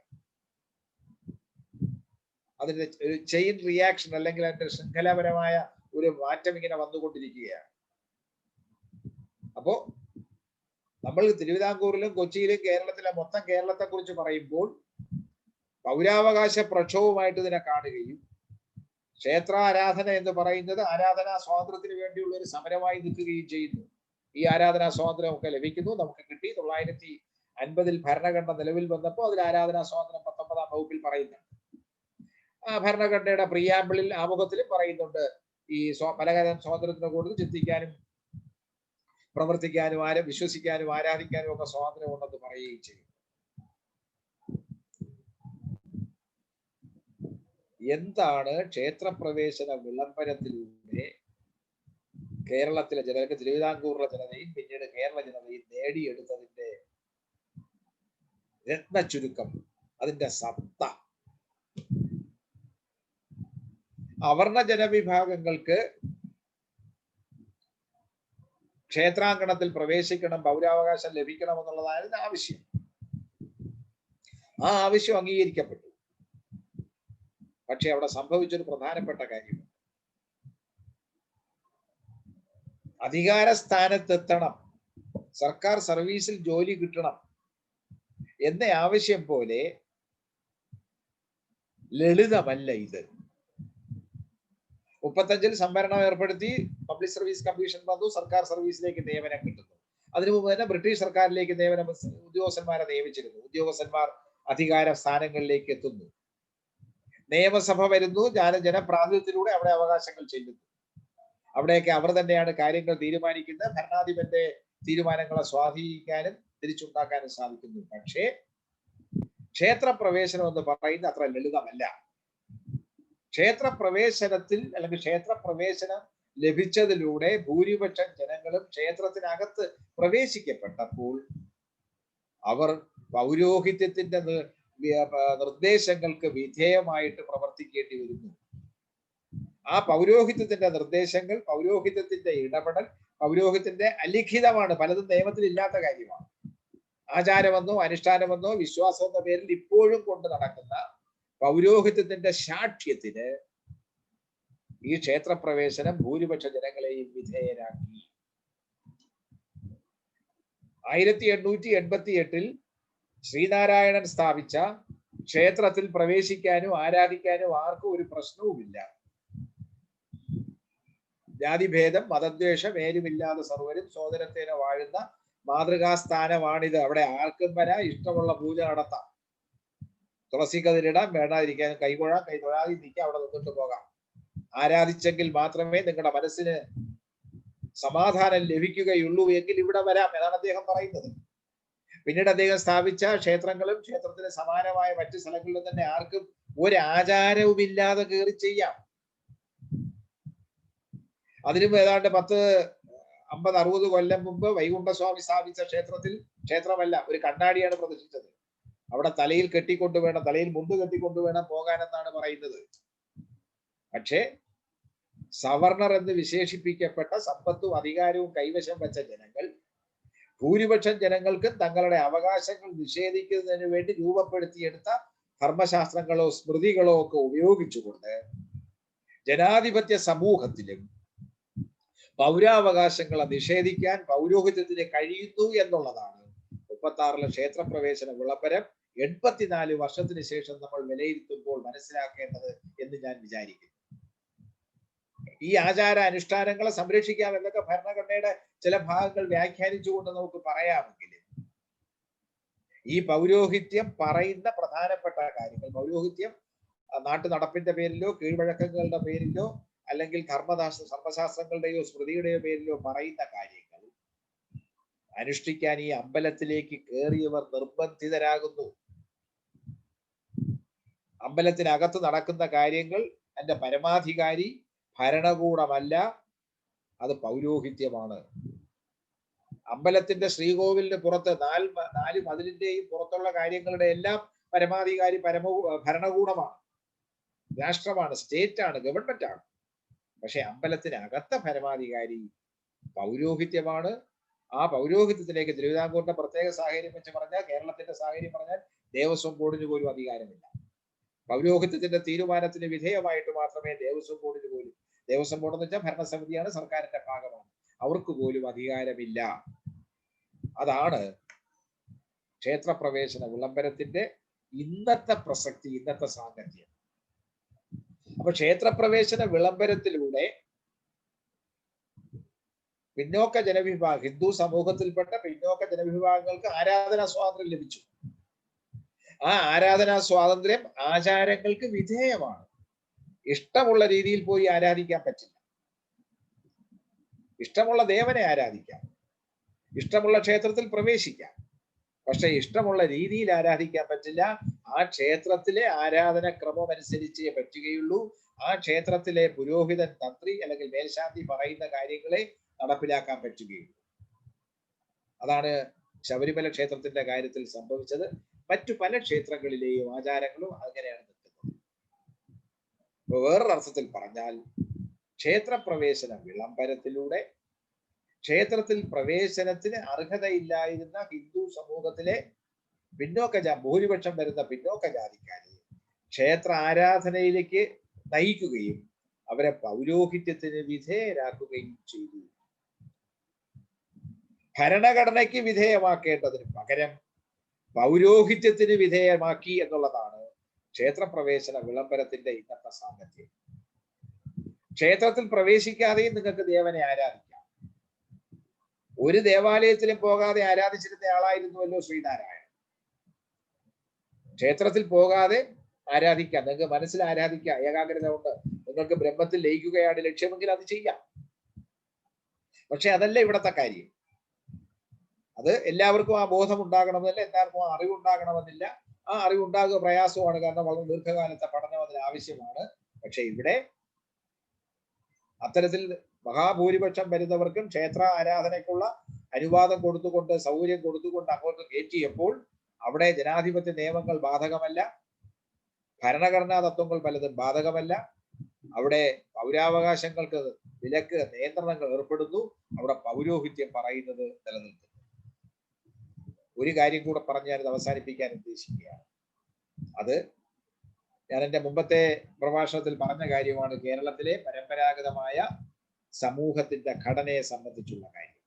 അതിന്റെ ഒരു ചെയിൻ റിയാക്ഷൻ അല്ലെങ്കിൽ അതിന്റെ ശൃംഖലാപരമായ ഒരു മാറ്റം ഇങ്ങനെ വന്നുകൊണ്ടിരിക്കുകയാണ്. അപ്പോ നമ്മൾ തിരുവിതാംകൂറിലും കൊച്ചിയിലും കേരളത്തിലെ മൊത്തം കേരളത്തെ കുറിച്ച് പറയുമ്പോൾ പൗരാവകാശ പ്രക്ഷോഭമായിട്ട് ഇതിനെ കാണുകയും ക്ഷേത്രാരാധന എന്ന് പറയുന്നത് ആരാധനാ സ്വാതന്ത്ര്യത്തിന് വേണ്ടിയുള്ള ഒരു സമരമായി നിൽക്കുകയും ചെയ്യുന്നു. ഈ ആരാധനാ സ്വാതന്ത്ര്യം ഒക്കെ ലഭിക്കുന്നു, നമുക്ക് കിട്ടി. 1950 ഭരണഘടന നിലവിൽ വന്നപ്പോൾ അതിൽ ആരാധനാ സ്വാതന്ത്ര്യം 19-ാം വകുപ്പിൽ പറയുന്നുണ്ട്. ആ ഭരണഘടനയുടെ പ്രിയാമ്പിളിൽ ആമുഖത്തിലും പറയുന്നുണ്ട് ഈ പലതരം സ്വാതന്ത്ര്യത്തിനെ കൂടുതൽ ചിന്തിക്കാനും പ്രവർത്തിക്കാനും വിശ്വസിക്കാനും ആരാധിക്കാനും ഒക്കെ സ്വാതന്ത്ര്യം ഉണ്ടെന്ന് പറയുകയും ചെയ്യും. എന്താണ് ക്ഷേത്രപ്രവേശന വിളംബരത്തിലൂടെ കേരളത്തിലെ ജനതയ്ക്ക്, തിരുവിതാംകൂറിലെ ജനതയും പിന്നീട് കേരള ജനതയും നേടിയെടുത്തതിന്റെ രത്ന ചുരുക്കം, അതിന്റെ സത്ത? അവർണ ജനവിഭാഗങ്ങൾക്ക് ക്ഷേത്രാങ്കണത്തിൽ പ്രവേശിക്കണം, പൗരാവകാശം ലഭിക്കണം എന്നുള്ളതായിരുന്നു ആവശ്യം. ആ ആവശ്യം അംഗീകരിക്കപ്പെട്ടു. പക്ഷെ അവിടെ സംഭവിച്ചൊരു പ്രധാനപ്പെട്ട കാര്യം, അധികാര സ്ഥാനത്തെത്തണം, സർക്കാർ സർവീസിൽ ജോലി കിട്ടണം എന്ന ആവശ്യം പോലെ ലളിതമല്ല ഇത്. 35-ൽ സംവരണം ഏർപ്പെടുത്തി, പബ്ലിക് സർവീസ് കമ്മീഷൻ വന്നു, സർക്കാർ സർവീസിലേക്ക് നിയമനം കിട്ടുന്നു. അതിനു മുമ്പ് തന്നെ ബ്രിട്ടീഷ് സർക്കാരിലേക്ക് ഉദ്യോഗസ്ഥന്മാരെ നിയമിച്ചിരുന്നു. ഉദ്യോഗസ്ഥന്മാർ അധികാര സ്ഥാനങ്ങളിലേക്ക് എത്തുന്നു, നിയമസഭ വരുന്നു, ജനപ്രാതിനിധ്യത്തിലൂടെ അവിടെ അവകാശങ്ങൾ ചെല്ലുന്നു. അവിടെയൊക്കെ അവർ തന്നെയാണ് കാര്യങ്ങൾ തീരുമാനിക്കുന്നത്. ഭരണാധിപന്റെ തീരുമാനങ്ങളെ സ്വാധീനിക്കാനും തിരിച്ചുണ്ടാക്കാനും സാധിക്കുന്നു. പക്ഷേ ക്ഷേത്രപ്രവേശനം എന്ന് പറയുന്നത് അത്ര ലളിതമല്ല. ക്ഷേത്രപ്രവേശനത്തിൽ അല്ലെങ്കിൽ ക്ഷേത്രപ്രവേശനം ലഭിച്ചതിലൂടെ ഭൂരിപക്ഷം ജനങ്ങളും ക്ഷേത്രത്തിനകത്ത് പ്രവേശിക്കപ്പെട്ടപ്പോൾ അവർ പൗരോഹിത്യത്തിന്റെ നിർദ്ദേശങ്ങൾക്ക് വിധേയമായിട്ട് പ്രവർത്തിക്കേണ്ടി വരുന്നു. ആ പൗരോഹിത്യത്തിന്റെ നിർദ്ദേശങ്ങൾ, പൗരോഹിത്യത്തിന്റെ ഇടപെടൽ, പൗരോഹിത്യത്തിന്റെ അലിഖിതമാണ്. പലതും നിയമത്തിൽ ഇല്ലാത്ത കാര്യമാണ്. ആചാരമെന്നോ അനുഷ്ഠാനമെന്നോ വിശ്വാസം എന്ന പേരിൽ ഇപ്പോഴും കൊണ്ട് നടക്കുന്ന പൗരോഹിത്യത്തിന്റെ ശാഠ്യത്തിന് ഈ ക്ഷേത്രപ്രവേശനം ഭൂരിപക്ഷ ജനങ്ങളെയും വിധേയരാക്കി. 1888 ശ്രീനാരായണൻ സ്ഥാപിച്ച ക്ഷേത്രത്തിൽ പ്രവേശിക്കാനും ആരാധിക്കാനും ആർക്കും ഒരു പ്രശ്നവുമില്ല. ജാതിഭേദം മതദ്വേഷം ഏരുമില്ലാതെ സർവരും സോദരത്തേന വാഴുന്ന മാതൃകാസ്ഥാനമാണിത്. അവിടെ ആർക്കും വരാം, ഇഷ്ടമുള്ള പൂജ നടത്താം, തുളസി കതിരിടാം, വേണ്ടാതിരിക്കാനും കൈകൊഴാം, കൈ തൊഴാതെ നിൽക്കാം, അവിടെ നിന്നിട്ട് പോകാം. ആരാധിച്ചെങ്കിൽ മാത്രമേ നിങ്ങളുടെ മനസ്സിന് സമാധാനം ലഭിക്കുകയുള്ളൂ എങ്കിൽ ഇവിടെ വരാം എന്നാണ് അദ്ദേഹം പറയുന്നത്. പിന്നീട് അദ്ദേഹം സ്ഥാപിച്ച ക്ഷേത്രങ്ങളും ക്ഷേത്രത്തിന് സമാനമായ മറ്റു സ്ഥലങ്ങളിലും തന്നെ ആർക്കും ഒരു ആചാരവുമില്ലാതെ കയറി ചെയ്യാം. അതിനും ഏതാണ്ട് 50-60 കൊല്ലം മുമ്പ് വൈകുണ്ഠസ്വാമി സ്ഥാപിച്ച ക്ഷേത്രമല്ല, ഒരു കണ്ണാടിയാണ് പ്രതിഷ്ഠിച്ചത്. അവിടെ തലയിൽ തലയിൽ മുണ്ട് കെട്ടിക്കൊണ്ടു വേണം പോകാനെന്നാണ് പറയുന്നത്. പക്ഷേ സവർണർ എന്ന് വിശേഷിപ്പിക്കപ്പെട്ട സമ്പത്തും അധികാരവും കൈവശം വെച്ച ജനങ്ങൾ, ഭൂരിപക്ഷം ജനങ്ങൾക്കും തങ്ങളുടെ അവകാശങ്ങൾ നിഷേധിക്കുന്നതിന് വേണ്ടി രൂപപ്പെടുത്തിയെടുത്ത ധർമ്മശാസ്ത്രങ്ങളോ സ്മൃതികളോ ഒക്കെ ഉപയോഗിച്ചുകൊണ്ട് ജനാധിപത്യ സമൂഹത്തിലും പൗരാവകാശങ്ങളെ നിഷേധിക്കാൻ പൗരോഹിത്യത്തിന് കഴിയുന്നു എന്നുള്ളതാണ് 36-ലെ ക്ഷേത്രപ്രവേശന വിളംബരം 84 വർഷത്തിന് ശേഷം നമ്മൾ വിലയിരുത്തുമ്പോൾ മനസ്സിലാക്കേണ്ടത് എന്ന് ഞാൻ വിചാരിക്കുന്നു. ഈ ആചാര അനുഷ്ഠാനങ്ങളെ സംരക്ഷിക്കാം എന്നൊക്കെ ഭരണഘടനയുടെ ചില ഭാഗങ്ങൾ വ്യാഖ്യാനിച്ചുകൊണ്ട് നമുക്ക് പറയാമെങ്കിൽ ഈ പൗരോഹിത്യം പറയുന്ന പ്രധാനപ്പെട്ട കാര്യങ്ങൾ, പൗരോഹിത്യം നാട്ടു നടപ്പിന്റെ പേരിലോ കീഴ്വഴക്കങ്ങളുടെ പേരിലോ അല്ലെങ്കിൽ ധർമ്മശാസ്ത്രങ്ങളുടെയോ സ്മൃതിയുടെയോ പേരിലോ പറയുന്ന കാര്യങ്ങൾ അനുഷ്ഠിക്കാൻ ഈ അമ്പലത്തിലേക്ക് കയറിയവർ നിർബന്ധിതരാകുന്നു. അമ്പലത്തിനകത്ത് നടക്കുന്ന കാര്യങ്ങൾ അതിന്റെ പരമാധികാരി ഭരണകൂടമല്ല, അത് പൗരോഹിത്യമാണ്. അമ്പലത്തിന്റെ ശ്രീകോവിലിന് പുറത്ത് നാല് മതിലിന്റെയും പുറത്തുള്ള കാര്യങ്ങളുടെ എല്ലാം പരമാധികാരി ഭരണകൂടമാണ്, രാഷ്ട്രമാണ്, സ്റ്റേറ്റ് ആണ്, ഗവൺമെന്റ് ആണ്. പക്ഷെ അമ്പലത്തിനകത്ത പരമാധികാരി പൗരോഹിത്യമാണ്. ആ പൗരോഹിത്യത്തിലേക്ക് തിരുവിതാംകൂറിന്റെ പ്രത്യേക സാഹചര്യം വെച്ച് പറഞ്ഞാൽ, കേരളത്തിന്റെ സാഹചര്യം പറഞ്ഞാൽ ദേവസ്വം ബോർഡിന് പോലും അധികാരമില്ല. പൗരോഹിത്യത്തിന്റെ തീരുമാനത്തിന് വിധേയമായിട്ട് മാത്രമേ ദേവസ്വം ബോർഡിന് പോലും, ദേവസ്വം ബോർഡ് എന്ന് വെച്ചാൽ ഭരണസമിതിയാണ്, സർക്കാരിന്റെ ഭാഗമാണ്, അവർക്ക് പോലും അധികാരമില്ല. അതാണ് ക്ഷേത്രപ്രവേശന വിളംബരത്തിന്റെ ഇന്നത്തെ പ്രസക്തി, ഇന്നത്തെ സാങ്കത്യം. അപ്പൊ ക്ഷേത്രപ്രവേശന വിളംബരത്തിലൂടെ പിന്നോക്ക ജനവിഭാഗം, ഹിന്ദു സമൂഹത്തിൽപ്പെട്ട പിന്നോക്ക ജനവിഭാഗങ്ങൾക്ക് ആരാധനാ സ്വാതന്ത്ര്യം ലഭിച്ചു. ആ ആരാധനാ സ്വാതന്ത്ര്യം ആചാരങ്ങൾക്ക് വിധേയമാണ്. ഇഷ്ടമുള്ള രീതിയിൽ പോയി ആരാധിക്കാൻ പറ്റില്ല. ഇഷ്ടമുള്ള ദേവനെ ആരാധിക്കാം, ഇഷ്ടമുള്ള ക്ഷേത്രത്തിൽ പ്രവേശിക്കാം, പക്ഷെ ഇഷ്ടമുള്ള രീതിയിൽ ആരാധിക്കാൻ പറ്റില്ല. ആ ക്ഷേത്രത്തിലെ ആരാധനക്രമം അനുസരിച്ചേ പറ്റുകയുള്ളൂ. ആ ക്ഷേത്രത്തിലെ പുരോഹിതൻ, തന്ത്രി അല്ലെങ്കിൽ മേൽശാന്തി പറയുന്ന കാര്യങ്ങളെ നടപ്പിലാക്കാൻ പറ്റുകയുള്ളൂ. അതാണ് ശബരിമല ക്ഷേത്രത്തിന്റെ കാര്യത്തിൽ സംഭവിച്ചത്. മറ്റു പല ക്ഷേത്രങ്ങളിലെയും ആചാരങ്ങളും അങ്ങനെയാണ് നിൽക്കുന്നത്. അപ്പൊ വേറൊരർത്ഥത്തിൽ പറഞ്ഞാൽ ക്ഷേത്രപ്രവേശന വിളംബരത്തിലൂടെ ക്ഷേത്രത്തിൽ പ്രവേശനത്തിന് അർഹതയില്ലായിരുന്ന ഹിന്ദു സമൂഹത്തിലെ ഭൂരിപക്ഷം വരുന്ന പിന്നോക്ക ജാതിക്കാരെ ക്ഷേത്ര ആരാധനയിലേക്ക് നയിക്കുകയും അവരെ പൗരോഹിത്യത്തിന് വിധേയരാക്കുകയും ചെയ്തു. ഭരണഘടനയ്ക്ക് വിധേയമാക്കേണ്ടതിന് പകരം പൗരോഹിത്യത്തിന് വിധേയമാക്കി എന്നുള്ളതാണ് ക്ഷേത്രപ്രവേശന വിളംബരത്തിന്റെ ഇന്നത്തെ സാങ്കത്യം. ക്ഷേത്രത്തിൽ പ്രവേശിക്കാതെയും നിങ്ങൾക്ക് ദേവനെ ആരാധിക്കാം. ഒരു ദേവാലയത്തിലും പോകാതെ ആരാധിച്ചിരുന്ന ആളായിരുന്നുവല്ലോ ശ്രീനാരായണൻ. ക്ഷേത്രത്തിൽ പോകാതെ ആരാധിക്കാം, നിങ്ങൾക്ക് മനസ്സിൽ ആരാധിക്കാം, ഏകാഗ്രത കൊണ്ട് നിങ്ങൾക്ക് ബ്രഹ്മത്തിൽ ലയിക്കുകയാണ് ലക്ഷ്യമെങ്കിൽ അത് ചെയ്യാം. പക്ഷെ അതല്ല ഇവിടത്തെ കാര്യം. അത് എല്ലാവർക്കും ആ ബോധം ഉണ്ടാകണമെന്നില്ല, എല്ലാവർക്കും ആ അറിവുണ്ടാകണമെന്നില്ല. ആ അറിവുണ്ടാകുക പ്രയാസമാണ്, കാരണം വളരെ ദീർഘകാലത്തെ പഠനം അതിന് ആവശ്യമാണ്. പക്ഷെ ഇവിടെ അത്തരത്തിൽ മഹാഭൂരിപക്ഷം വരുന്നവർക്കും ക്ഷേത്ര ആരാധനയ്ക്കുള്ള അനുവാദം കൊടുത്തുകൊണ്ട്, സൗകര്യം കൊടുത്തുകൊണ്ട് അങ്ങോട്ട് കയറ്റിയപ്പോൾ അവിടെ ജനാധിപത്യ നിയമങ്ങൾ ബാധകമല്ല, ഭരണഘടനാ തത്വങ്ങൾ പലതും ബാധകമല്ല, അവിടെ പൗരാവകാശങ്ങൾക്ക് വിലക്ക്, നിയന്ത്രണങ്ങൾ ഏർപ്പെടുന്നു, അവിടെ പൗരോഹിത്യം പറയുന്നത് നിലനിൽക്കുന്നു. ഒരു കാര്യം കൂടെ പറഞ്ഞ് ഞാനിത് അവസാനിപ്പിക്കാൻ ഉദ്ദേശിക്കുകയാണ്. അത് ഞാൻ എൻ്റെ മുമ്പത്തെ പ്രഭാഷണത്തിൽ പറഞ്ഞ കാര്യമാണ്. കേരളത്തിലെ പരമ്പരാഗതമായ സമൂഹത്തിന്റെ ഘടനയെ സംബന്ധിച്ചുള്ള കാര്യം.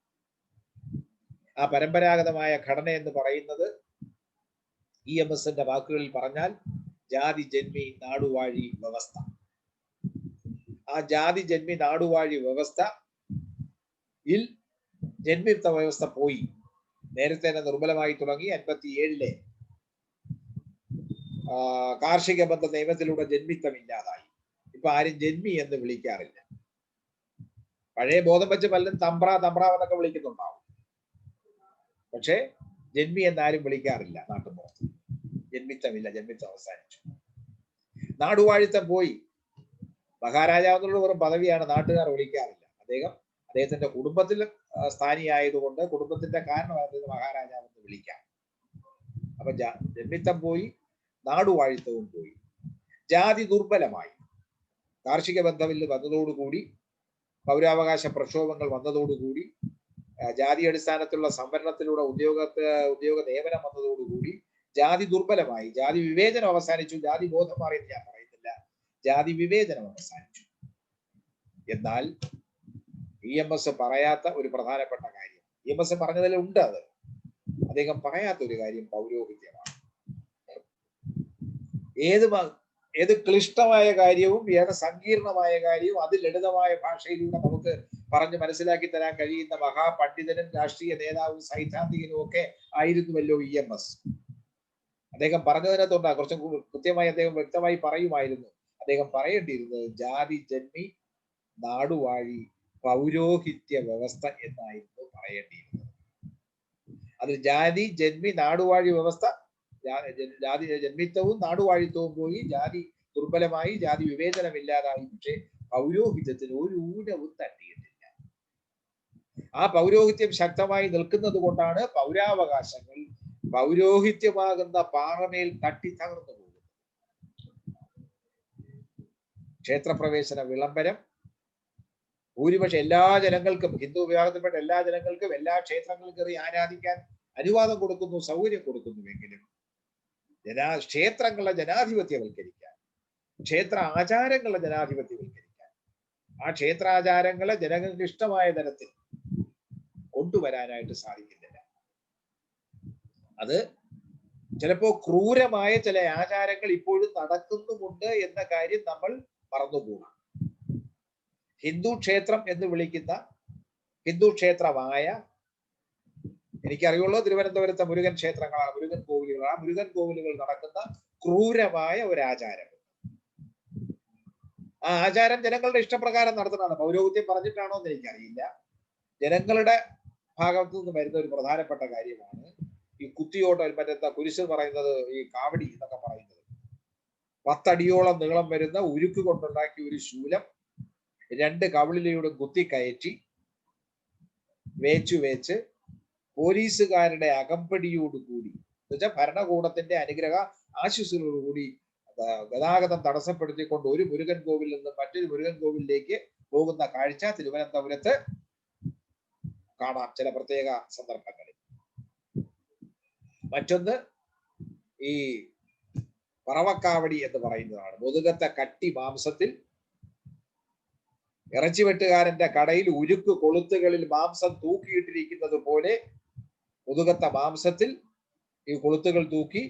ആ പരമ്പരാഗതമായ ഘടന എന്ന് പറയുന്നത് EMSന്റെ വാക്കുകളിൽ പറഞ്ഞാൽ ജാതി ജന്മി നാടുവാഴി വ്യവസ്ഥ. ആ ജാതി ജന്മി നാടുവാഴി വ്യവസ്ഥയിൽ ജന്മിത്വ വ്യവസ്ഥ പോയി. നേരത്തെ തന്നെ ദുർബലമായി തുടങ്ങി. 57-ലെ കാർഷിക ബന്ധ നിയമത്തിലൂടെ ജന്മിത്വം ഇല്ലാതായി. ഇപ്പൊ ആരും ജന്മി എന്ന് വിളിക്കാറില്ല. പഴയ ബോധം വെച്ച് പലരും തമ്പ്ര എന്നൊക്കെ വിളിക്കുന്നുണ്ടാവും. പക്ഷെ ജന്മി എന്നാരും വിളിക്കാറില്ല. നാട്ടുമ്പുറത്ത് ജന്മിത്വമില്ല, ജന്മിത്വം അവസാനിച്ചു. നാടുവാഴിത്തം പോയി. മഹാരാജാവ് എന്നുള്ള വെറും പദവിയാണ്, നാട്ടുകാർ വിളിക്കാറില്ല. അദ്ദേഹത്തിന്റെ കുടുംബത്തിൽ സ്ഥാനിയായതുകൊണ്ട് കുടുംബത്തിന്റെ കാരണമായത് മഹാരാജാവ് എന്ന് വിളിക്കാം. അപ്പൊ ജന്മിത്വം പോയി, നാടുവാഴിത്തവും പോയി. ജാതി ദുർബലമായി. കാർഷിക ബന്ധമില്ല വന്നതോടുകൂടി, പൗരാവകാശ പ്രക്ഷോഭങ്ങൾ വന്നതോടുകൂടി, ജാതി അടിസ്ഥാനത്തിലുള്ള സംവരണത്തിലൂടെ ഉദ്യോഗ നിയമനം വന്നതോടുകൂടി ജാതി ദുർബലമായി. ജാതി വിവേചനം അവസാനിച്ചു. ജാതി ബോധം മാറിയെന്ന് ഞാൻ പറയുന്നില്ല, ജാതി വിവേചനം അവസാനിച്ചു. എന്നാൽ EMS പറയാത്ത ഒരു പ്രധാനപ്പെട്ട കാര്യം, EMS പറഞ്ഞതിൽ ഉണ്ട്, അത് അദ്ദേഹം പറയാത്ത ഒരു കാര്യം പൗരോഹിത്യമാണ്. ഏത് ക്ലിഷ്ടമായ കാര്യവും ഏത് സങ്കീർണമായ കാര്യവും അത് ലളിതമായ ഭാഷയിലൂടെ നമുക്ക് പറഞ്ഞ് മനസ്സിലാക്കി തരാൻ കഴിയുന്ന മഹാപണ്ഡിതനും രാഷ്ട്രീയ നേതാവും സൈദ്ധാന്തികനും ഒക്കെ ആയിരുന്നുവല്ലോ EMS. അദ്ദേഹം പറഞ്ഞതിനകത്തുണ്ടാകും കുറച്ചും കൃത്യമായി അദ്ദേഹം വ്യക്തമായി പറയുമായിരുന്നു. അദ്ദേഹം പറയേണ്ടിയിരുന്നത് ജാതി ജന്മി നാടുവാഴി പൗരോഹിത്യ വ്യവസ്ഥ എന്നായിരുന്നു പറയേണ്ടിയിരുന്നത്. അതിൽ ജാതി ജന്മി നാടുവാഴി വ്യവസ്ഥ, ജാതി ജന്മിത്വവും നാടുവാഴിത്വവും പോയി, ജാതി ദുർബലമായി, ജാതി വിവേചനമില്ലാതായി. പക്ഷെ പൗരോഹിത്യത്തിന് ഒരു ഊനവും തട്ടിയിട്ടില്ല. ആ പൗരോഹിത്യം ശക്തമായി നിൽക്കുന്നത് കൊണ്ടാണ് പൗരാവകാശങ്ങൾ പൗരോഹിത്യമാകുന്ന പാറമേൽ തട്ടി തകർന്നു പോകുന്നത്. ക്ഷേത്രപ്രവേശന വിളംബരം ഭൂരിപക്ഷം എല്ലാ ജനങ്ങൾക്കും, ഹിന്ദു വിഭാഗത്തിൽപ്പെട്ട എല്ലാ ജനങ്ങൾക്കും എല്ലാ ക്ഷേത്രങ്ങളിൽ കയറി ആരാധിക്കാൻ അനുവാദം കൊടുക്കുന്നു, സൗകര്യം കൊടുക്കുന്നുവെങ്കിലും ക്ഷേത്രങ്ങളെ ജനാധിപത്യവൽക്കരിക്കാൻ, ക്ഷേത്ര ആചാരങ്ങളെ ജനാധിപത്യവൽക്കരിക്കാൻ, ആ ക്ഷേത്രാചാരങ്ങളെ ജനങ്ങൾക്ക് ഇഷ്ടമായ തരത്തിൽ കൊണ്ടുവരാനായിട്ട് സാധിക്കുന്നില്ല. അത് ചിലപ്പോ ക്രൂരമായ ചില ആചാരങ്ങൾ ഇപ്പോഴും നടക്കുന്നുമുണ്ട് എന്ന കാര്യം നമ്മൾ മറന്നുപോകും. ഹിന്ദു ക്ഷേത്രം എന്ന് വിളിക്കുന്ന, ഹിന്ദു ക്ഷേത്രമായ, എനിക്കറിയുള്ളൂ തിരുവനന്തപുരത്തെ മുരുകൻ ക്ഷേത്രങ്ങളാണ്, മുരുകൻ കോവിലുകളാണ്. മുരുകൻ കോവിലുകൾ നടക്കുന്ന ക്രൂരമായ ഒരു ആചാരം. ആ ആചാരം ജനങ്ങളുടെ ഇഷ്ടപ്രകാരം നടത്തുന്നതാണ്. പൗരോഹിത്യം പറഞ്ഞിട്ടാണോ എന്ന് എനിക്കറിയില്ല. ജനങ്ങളുടെ ഭാഗത്തു നിന്ന് വരുന്ന ഒരു പ്രധാനപ്പെട്ട കാര്യമാണ് ഈ കുത്തിയോട്ടം, മറ്റെന്താ കുരിശ് പറയുന്നത്, ഈ കാവടി എന്നൊക്കെ പറയുന്നത്. 10 അടിയോളം നീളം വരുന്ന ഉരുക്ക് കൊണ്ടുണ്ടാക്കിയ ഒരു ശൂലം 2 കവിളിലൂടെ കുത്തിക്കയറ്റി വേച്ച് പോലീസുകാരുടെ അകമ്പടിയോടുകൂടി, എന്നുവെച്ചാൽ ഭരണകൂടത്തിന്റെ അനുഗ്രഹ ആശുസോടുകൂടി ഗതാഗതം തടസ്സപ്പെടുത്തിക്കൊണ്ട് ഒരു മുരുകൻ കോവിലിൽ നിന്ന് മറ്റൊരു മുരുകൻ കോവിലിലേക്ക് പോകുന്ന കാഴ്ച തിരുവനന്തപുരത്ത് കാണാം ചില പ്രത്യേക സന്ദർഭങ്ങളിൽ. മറ്റൊന്ന് ഈ പറവക്കാവടി എന്ന് പറയുന്നതാണ്. മുതുകത്തെ കട്ടി മാംസത്തിൽ, ഇറച്ചിവെട്ടുകാരന്റെ കടയിൽ ഉരുക്ക് കൊളുത്തുകളിൽ മാംസം തൂക്കിയിട്ടിരിക്കുന്നത് പോലെ മുതുകത്തെ മാംസത്തിൽ ഈ കൊളുത്തുകൾ തൂക്കി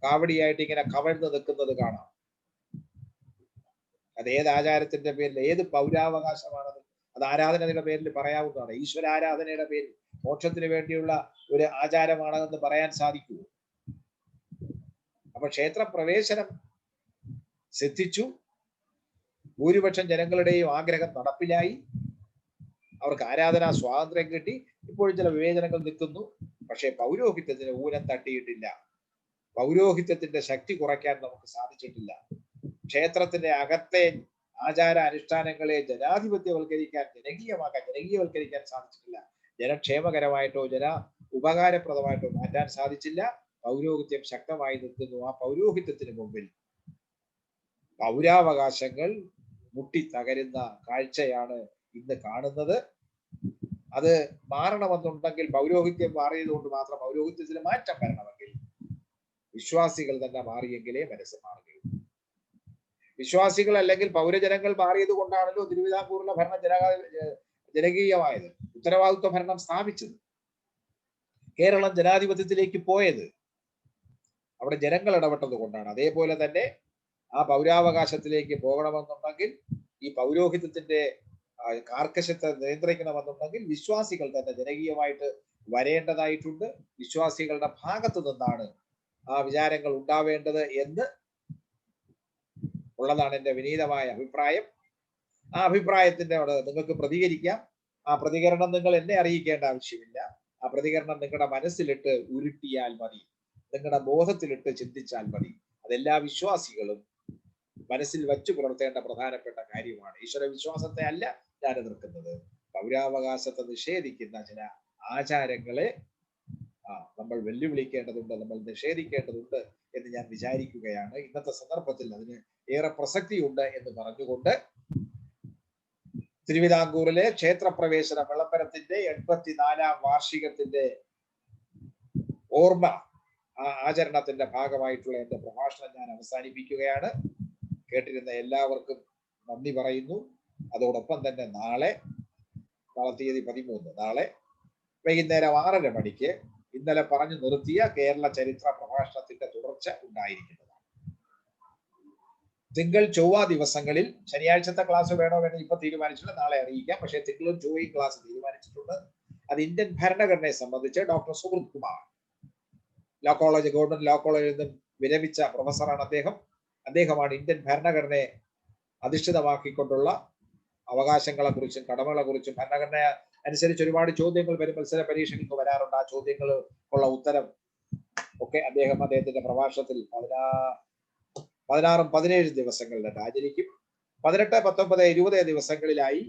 കാവടിയായിട്ട് ഇങ്ങനെ കവർന്ന് നിൽക്കുന്നത് കാണാം. അത് ഏത് ആചാരത്തിന്റെ പേരിൽ, ഏത് പൗരാവകാശമാണത്? അത് ആരാധനയുടെ പേരിൽ പറയാവുന്നതാണ്. ഈശ്വരാരാധനയുടെ പേരിൽ, മോക്ഷത്തിന് വേണ്ടിയുള്ള ഒരു ആചാരമാണെന്ന് പറയാൻ സാധിക്കൂ? അപ്പൊ ക്ഷേത്രപ്രവേശനം സിദ്ധിച്ചു, ഭൂരിപക്ഷം ജനങ്ങളുടെയും ആഗ്രഹം നടപ്പിലായി, അവർക്ക് ആരാധനാ സ്വാതന്ത്ര്യം കിട്ടി. ഇപ്പോഴും ചില വിവേചനങ്ങൾ നിൽക്കുന്നു, പക്ഷേ പൗരോഹിത്യത്തിന് ഊനം തട്ടിയിട്ടില്ല. പൗരോഹിത്യത്തിന്റെ ശക്തി കുറയ്ക്കാൻ നമുക്ക് സാധിച്ചിട്ടില്ല. ക്ഷേത്രത്തിന്റെ അകത്തെ ആചാര അനുഷ്ഠാനങ്ങളെ ജനാധിപത്യവൽക്കരിക്കാൻ, ജനകീയവൽക്കരിക്കാൻ സാധിച്ചിട്ടില്ല. ജനക്ഷേമകരമായിട്ടോ ഉപകാരപ്രദമായിട്ടോ മാറ്റാൻ സാധിച്ചില്ല. പൗരോഹിത്യം ശക്തമായി നിൽക്കുന്നു. ആ പൗരോഹിത്യത്തിന് മുമ്പിൽ പൗരാവകാശങ്ങൾ മുട്ടിത്തകരുന്ന കാഴ്ചയാണ് ഇന്ന് കാണുന്നത്. അത് മാറണമെന്നുണ്ടെങ്കിൽ, പൗരോഹിത്യം മാറിയതുകൊണ്ട് മാത്രം പൗരോഹിത്യത്തിന് മാറ്റം വരണമെങ്കിൽ വിശ്വാസികൾ തന്നെ മാറിയെങ്കിലേ മനസ്സ് മാറുകയുള്ളൂ. വിശ്വാസികൾ അല്ലെങ്കിൽ പൗരജനങ്ങൾ മാറിയത് കൊണ്ടാണല്ലോ തിരുവിതാംകൂറിലെ ഭരണം ജനകീയമായത്, ഉത്തരവാദിത്വ ഭരണം സ്ഥാപിച്ചത്. കേരളം ജനാധിപത്യത്തിലേക്ക് പോയത് അവിടെ ജനങ്ങൾ ഇടപെട്ടത് കൊണ്ടാണ്. അതേപോലെ തന്നെ ആ പൗരാവകാശത്തിലേക്ക് പോകണമെന്നുണ്ടെങ്കിൽ, ഈ പൗരോഹിത്യത്തിന്റെ കാർക്കശത്തെ നിയന്ത്രിക്കണമെന്നുണ്ടെങ്കിൽ വിശ്വാസികൾ തന്നെ ജനകീയമായിട്ട് വരേണ്ടതായിട്ടുണ്ട്. വിശ്വാസികളുടെ ഭാഗത്തു നിന്നാണ് ആ വിചാരങ്ങൾ ഉണ്ടാവേണ്ടത് എന്ന് ഉള്ളതാണ് എൻ്റെ വിനീതമായ അഭിപ്രായം. ആ അഭിപ്രായത്തിന്റെ നിങ്ങൾക്ക് പ്രതികരിക്കാം. ആ പ്രതികരണം നിങ്ങൾ എന്നെ അറിയിക്കേണ്ട ആവശ്യമില്ല. ആ പ്രതികരണം നിങ്ങളുടെ മനസ്സിലിട്ട് ഉരുട്ടിയാൽ മതി, നിങ്ങളുടെ ബോധത്തിലിട്ട് ചിന്തിച്ചാൽ മതി. അതെല്ലാ വിശ്വാസികളും മനസ്സിൽ വച്ചു പുലർത്തേണ്ട പ്രധാനപ്പെട്ട കാര്യമാണ്. ഈശ്വര വിശ്വാസത്തെ അല്ല ഞാൻ എതിർക്കുന്നത്, പൗരാവകാശത്തെ നിഷേധിക്കുന്ന ചില ആചാരങ്ങളെ നമ്മൾ വെല്ലുവിളിക്കേണ്ടതുണ്ട്, നമ്മൾ നിഷേധിക്കേണ്ടതുണ്ട് എന്ന് ഞാൻ വിചാരിക്കുകയാണ്. ഇന്നത്തെ സന്ദർഭത്തിൽ അതിന് ഏറെ പ്രസക്തിയുണ്ട് എന്ന് പറഞ്ഞുകൊണ്ട് തിരുവിതാംകൂറിലെ ക്ഷേത്രപ്രവേശന വിളംബരത്തിന്റെ 84ാം വാർഷികത്തിന്റെ ഓർമ്മ ആചരണത്തിന്റെ ഭാഗമായിട്ടുള്ള എന്റെ പ്രഭാഷണം ഞാൻ അവസാനിപ്പിക്കുകയാണ്. കേട്ടിരുന്ന എല്ലാവർക്കും നന്ദി പറയുന്നു. അതോടൊപ്പം തന്നെ നാളെ തീയതി 13, നാളെ വൈകുന്നേരം 6:30 മണിക്ക് ഇന്നലെ പറഞ്ഞു നിർത്തിയ കേരള ചരിത്ര പ്രഭാഷണത്തിന്റെ തുടർച്ച ഉണ്ടായിരിക്കുന്നതാണ്. തിങ്കൾ ചൊവ്വ ദിവസങ്ങളിൽ, ശനിയാഴ്ചത്തെ ക്ലാസ് വേണോ വേണോ ഇപ്പൊ തീരുമാനിച്ചില്ല, നാളെ അറിയിക്കാം. പക്ഷേ തിങ്കളും ചൊവ്വയും ക്ലാസ് തീരുമാനിച്ചിട്ടുണ്ട്. അത് ഇന്ത്യൻ ഭരണഘടനയെ സംബന്ധിച്ച് doctor Subrat Kumar, law college, government law കോളേജിൽ നിന്നും വിരമിച്ച പ്രൊഫസറാണ് അദ്ദേഹമാണ് ഇന്ത്യൻ ഭരണഘടനയെ അധിഷ്ഠിതമാക്കിക്കൊണ്ടുള്ള അവകാശങ്ങളെ കുറിച്ചും കടമകളെ കുറിച്ചും, ഭരണഘടന അനുസരിച്ച് ഒരുപാട് ചോദ്യങ്ങൾ വരും, മത്സര പരീക്ഷകൾക്ക് വരാറുണ്ട്. ആ ചോദ്യങ്ങൾക്കുള്ള ഉത്തരം ഒക്കെ അദ്ദേഹത്തിന്റെ പ്രഭാഷണത്തിൽ 16, 17 ദിവസങ്ങളിലായിട്ട് ആചരിക്കും. 18, 19, 20 ദിവസങ്ങളിലായി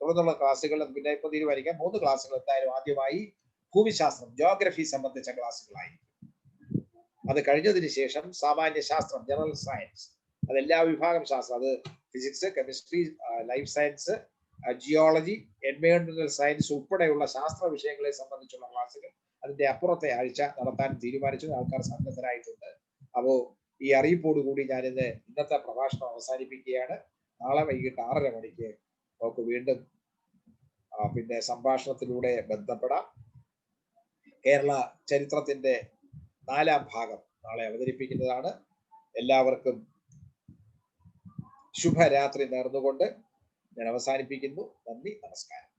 തുടർന്നുള്ള ക്ലാസ്സുകൾ പിന്നെ ഇപ്പൊ തീരുമാനിക്കാം. 3 ക്ലാസ്സുകൾ എന്തായാലും ആദ്യമായി ഭൂമിശാസ്ത്രം, ജോഗ്രഫി സംബന്ധിച്ച ക്ലാസ്സുകളായിരിക്കും. അത് കഴിഞ്ഞതിന് ശേഷം സാമാന്യ ശാസ്ത്രം, ജനറൽ സയൻസ്, അതെല്ലാ വിഭാഗം ശാസ്ത്രം, അത് physics, chemistry, life science, geology, എൻവയോൺമെന്റൽ സയൻസ് ഉൾപ്പെടെയുള്ള ശാസ്ത്ര വിഷയങ്ങളെ സംബന്ധിച്ചുള്ള ക്ലാസ്സുകൾ അതിന്റെ അപ്പുറത്തെ ആഴ്ച നടത്താൻ തീരുമാനിച്ചു. ആൾക്കാർ സന്നദ്ധരായിട്ടുണ്ട്. അപ്പോ ഈ അറിയിപ്പോടുകൂടി ഞാൻ ഇന്നത്തെ പ്രഭാഷണം അവസാനിപ്പിക്കുകയാണ്. നാളെ വൈകിട്ട് 6:30 മണിക്ക് നമുക്ക് വീണ്ടും പിന്നെ സംഭാഷണത്തിലൂടെ ബന്ധപ്പെടാം. കേരള ചരിത്രത്തിന്റെ 4ാം ഭാഗം നാളെ അവതരിപ്പിക്കുന്നതാണ്. എല്ലാവർക്കും ശുഭരാത്രി നേർന്നുകൊണ്ട് ഞാൻ അവസാനിപ്പിക്കുന്നു. നന്ദി, നമസ്കാരം.